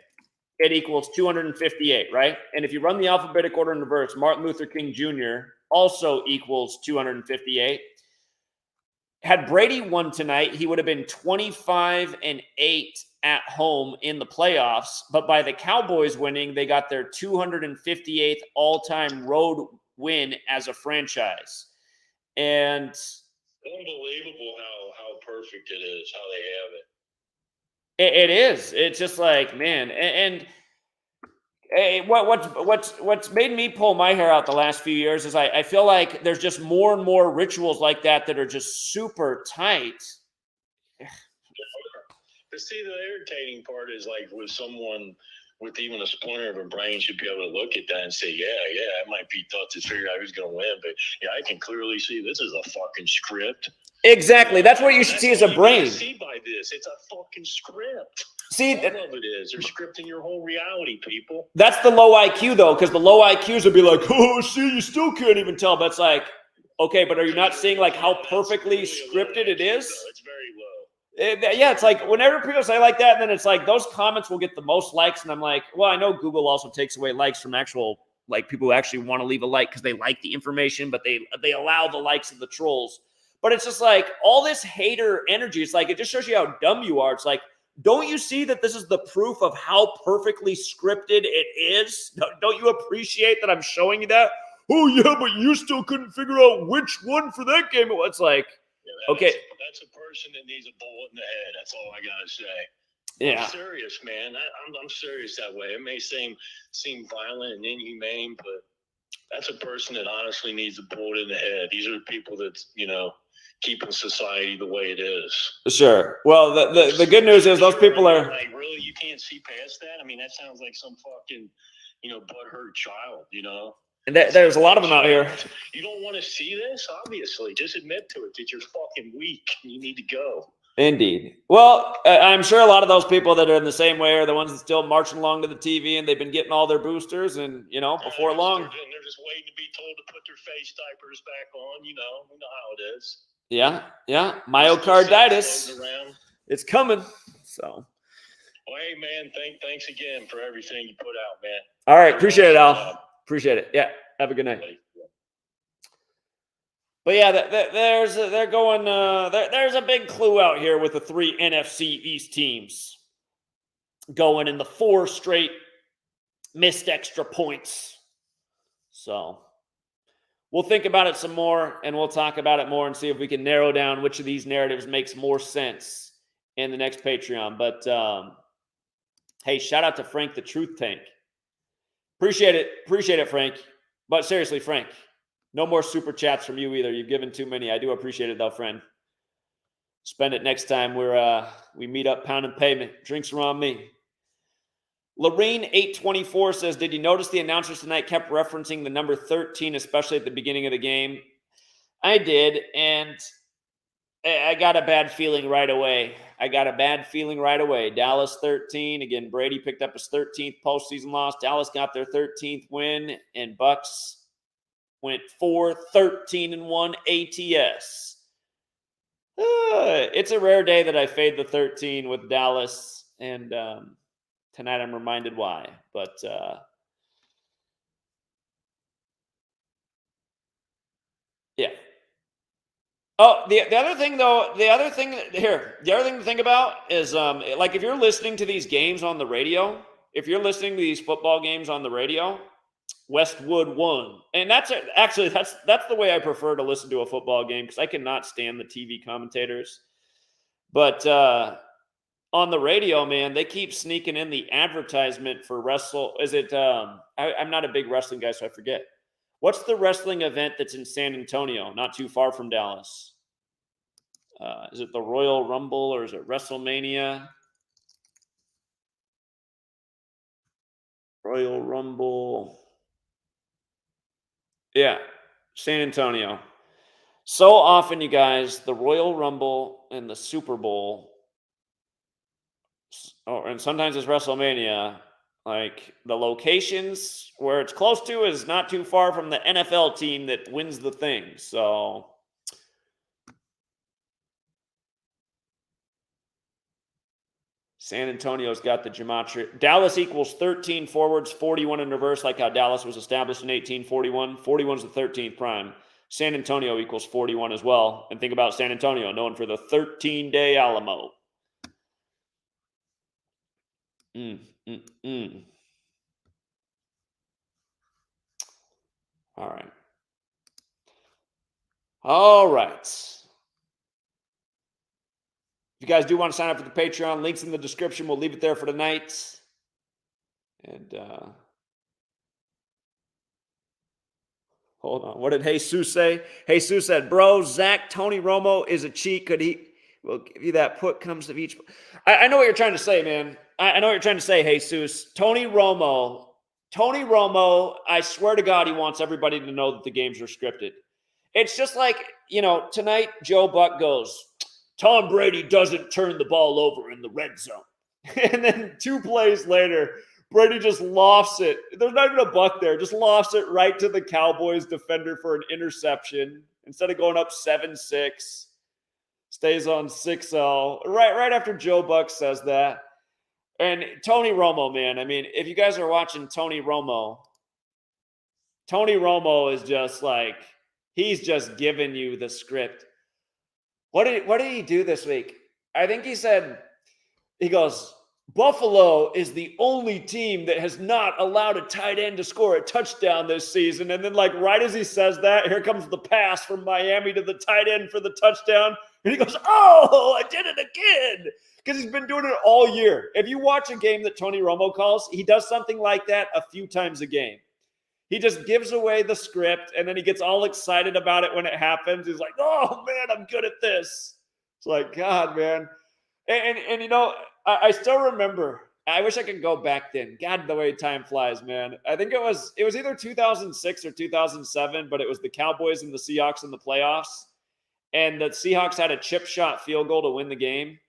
it equals 258, right? And if you run the alphabetic order in reverse, Martin Luther King Jr. also equals 258. Had Brady won tonight, he would have been 25-8 at home in the playoffs. But by the Cowboys winning, they got their 258th all-time road win as a franchise. And unbelievable how perfect it is, how they have it. It is. It's just like, man, and what's made me pull my hair out the last few years is I feel like there's just more and more rituals like that are just super tight. But see, the irritating part is like with someone with even a splinter of a brain should be able to look at that and say, yeah, it might be tough to figure out who's going to win, but yeah, I can clearly see this is a fucking script. Exactly. That's what you should see as a brain. See by this, it's a fucking script. See, all of it is. They're scripting your whole reality, people. That's the low IQ though, because the low IQs would be like, oh, see, you still can't even tell. But it's like, okay, but are you not seeing like how perfectly scripted it is? It's very low. Yeah, it's like whenever people say like that, then it's like those comments will get the most likes, and I'm like, well, I know Google also takes away likes from actual like people who actually want to leave a like because they like the information, but they allow the likes of the trolls. But it's just like all this hater energy. It's like it just shows you how dumb you are. It's like, don't you see that this is the proof of how perfectly scripted it is? Don't you appreciate that I'm showing you that? Oh yeah, but you still couldn't figure out which one for that game. It's like, okay, that's a person that needs a bullet in the head. That's all I gotta say. Yeah, I'm serious, man. I'm serious that way. It may seem violent and inhumane, but that's a person that honestly needs a bullet in the head. These are the people that, you know, keeping society the way it is. Sure. Well, the good news is those people are like, really, you can't see past that. I mean, that sounds like some fucking, you know, butthurt child, you know. And there's a lot of them out here. You don't want to see this, obviously. Just admit to it that you're fucking weak and you need to go. Indeed. Well, I'm sure a lot of those people that are in the same way are the ones that still marching along to the TV and they've been getting all their boosters, and you know, before long, they're just waiting to be told to put their face diapers back on. You know how it is. Yeah. Myocarditis. It's coming. So. Well, hey man, thanks again for everything you put out, man. All right, appreciate it, Al. Appreciate it. Yeah. Have a good night. But yeah, there's a big clue out here with the 3 NFC East teams going in the 4 straight missed extra points. So we'll think about it some more, and we'll talk about it more and see if we can narrow down which of these narratives makes more sense in the next Patreon. But hey, shout out to Frank the Truth Tank. Appreciate it, Frank. But seriously, Frank, no more super chats from you either. You've given too many. I do appreciate it, though, friend. Spend it next time we meet up, pound and pavement. Drinks are on me. Lorene 824 says, did you notice the announcers tonight kept referencing the number 13, especially at the beginning of the game? I did, and I got a bad feeling right away. Dallas 13. Again, Brady picked up his 13th postseason loss. Dallas got their 13th win, and Bucks went 4-13-1 ATS. It's a rare day that I fade the 13 with Dallas, and tonight I'm reminded why. But yeah. Oh, the other thing to think about is like if you're listening to these games on the radio, if you're listening to these football games on the radio, Westwood won. And that's the way I prefer to listen to a football game, because I cannot stand the TV commentators. But on the radio, man, they keep sneaking in the advertisement for wrestle. Is it I'm not a big wrestling guy, so I forget. What's the wrestling event that's in San Antonio, not too far from Dallas? Is it the Royal Rumble or is it WrestleMania? Royal Rumble. Yeah. San Antonio. So often, you guys, the Royal Rumble and the Super Bowl, and sometimes it's WrestleMania, like the locations where it's close to is not too far from the NFL team that wins the thing. So San Antonio's got the gematria. Dallas equals 13 forwards, 41 in reverse, like how Dallas was established in 1841. 41 is the 13th prime. San Antonio equals 41 as well. And think about San Antonio, known for the 13-day Alamo. All right. All right. If you guys do want to sign up for the Patreon, links in the description. We'll leave it there for tonight. And hold on. What did Jesus say? Jesus said, bro, Zach, Tony Romo is a cheat. Could he? We'll give you that put comes of each. I know what you're trying to say, man. I know what you're trying to say, Jesus. Tony Romo, I swear to God, he wants everybody to know that the games are scripted. It's just like, tonight Joe Buck goes, Tom Brady doesn't turn the ball over in the red zone. And then 2 plays later, Brady just lofts it. There's not even a buck there. Just lofts it right to the Cowboys defender for an interception. Instead of going up 7-6, stays on 6-0. Right after Joe Buck says that. And Tony Romo, man. I mean, if you guys are watching Tony Romo is just like, he's just giving you the script. What did he do this week? I think he goes, Buffalo is the only team that has not allowed a tight end to score a touchdown this season. And then, like, right as he says that, here comes the pass from Miami to the tight end for the touchdown. And he goes, oh, I did it again. Because he's been doing it all year. If you watch a game that Tony Romo calls, he does something like that a few times a game. He just gives away the script, and then he gets all excited about it when it happens. He's like, oh, man, I'm good at this. It's like, God, man. And I still remember. I wish I could go back then. God, the way time flies, man. I think it was either 2006 or 2007, but it was the Cowboys and the Seahawks in the playoffs. And the Seahawks had a chip shot field goal to win the game.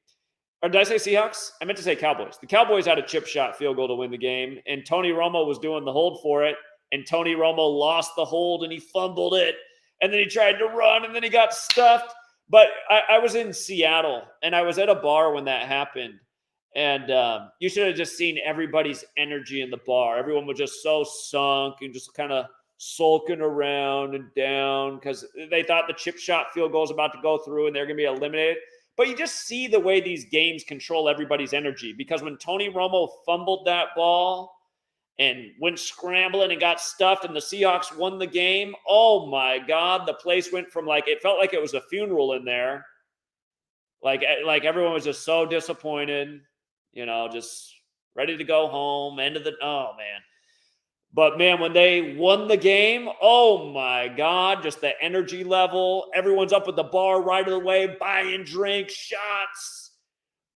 Or did I say Seahawks? I meant to say Cowboys. The Cowboys had a chip shot field goal to win the game, and Tony Romo was doing the hold for it. And Tony Romo lost the hold, and he fumbled it. And then he tried to run, and then he got stuffed. But I was in Seattle, and I was at a bar when that happened. And you should have just seen everybody's energy in the bar. Everyone was just so sunk and just kind of sulking around and down because they thought the chip shot field goal was about to go through, and they're going to be eliminated. But you just see the way these games control everybody's energy. Because when Tony Romo fumbled that ball and went scrambling and got stuffed and the Seahawks won the game, oh my God, the place went from it felt like it was a funeral in there. Like everyone was just so disappointed, just ready to go home, oh man. But man, when they won the game, oh my God, just the energy level. Everyone's up at the bar right away, buying drinks, shots.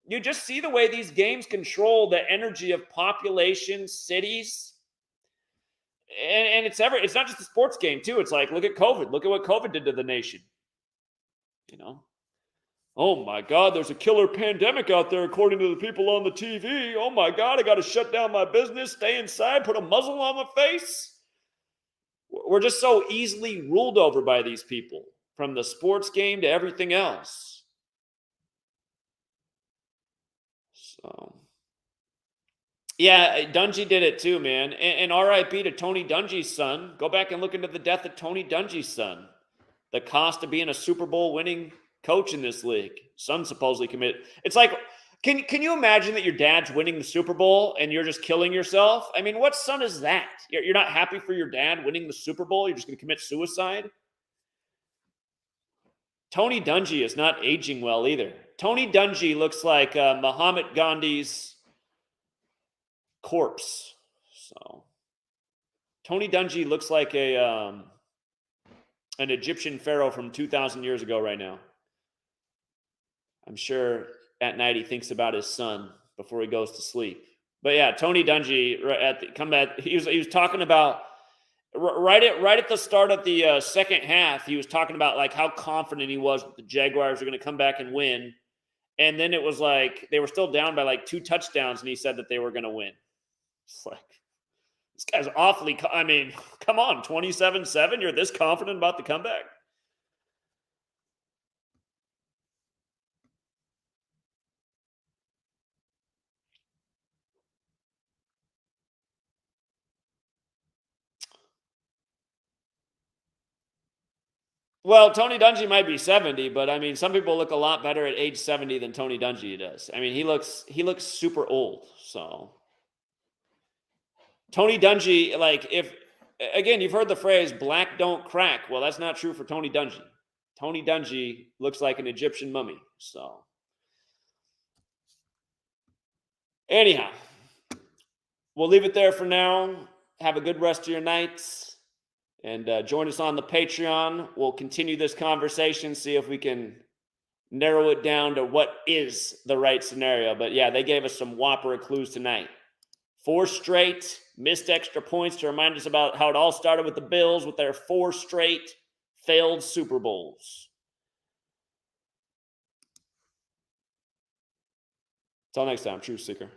You just see the way these games control the energy of populations, cities. And it's not just a sports game, too. It's like, look at COVID. Look at what COVID did to the nation. Oh my God, there's a killer pandemic out there, according to the people on the TV. Oh my God, I got to shut down my business, stay inside, put a muzzle on my face. We're just so easily ruled over by these people, from the sports game to everything else. So, yeah, Dungy did it too, man. And RIP to Tony Dungy's son. Go back and look into the death of Tony Dungy's son. The cost of being a Super Bowl winning coach in this league. Son supposedly committed. It's like, can you imagine that your dad's winning the Super Bowl and you're just killing yourself? I mean, what son is that? You're not happy for your dad winning the Super Bowl? You're just going to commit suicide? Tony Dungy is not aging well either. Tony Dungy looks like Muhammad Gandhi's corpse. So Tony Dungy looks like an Egyptian pharaoh from 2,000 years ago right now. I'm sure at night he thinks about his son before he goes to sleep. But yeah, Tony Dungy he was talking about right at the start of the second half, he was talking about like how confident he was that the Jaguars are going to come back and win. And then it was like they were still down by like 2 touchdowns, and he said that they were going to win. It's like, this guy's awfully. I mean, come on, 27-7. You're this confident about the comeback? Well, Tony Dungy might be 70, but I mean, some people look a lot better at age 70 than Tony Dungy does. I mean, he looks super old. So Tony Dungy, like, if again, you've heard the phrase "black don't crack." Well, that's not true for Tony Dungy. Tony Dungy looks like an Egyptian mummy. So anyhow, we'll leave it there for now. Have a good rest of your nights. And join us on the Patreon. We'll continue this conversation, see if we can narrow it down to what is the right scenario. But yeah, they gave us some whopper clues tonight. 4 straight missed extra points to remind us about how it all started with the Bills with their 4 straight failed Super Bowls. Until next time, Truth Seeker.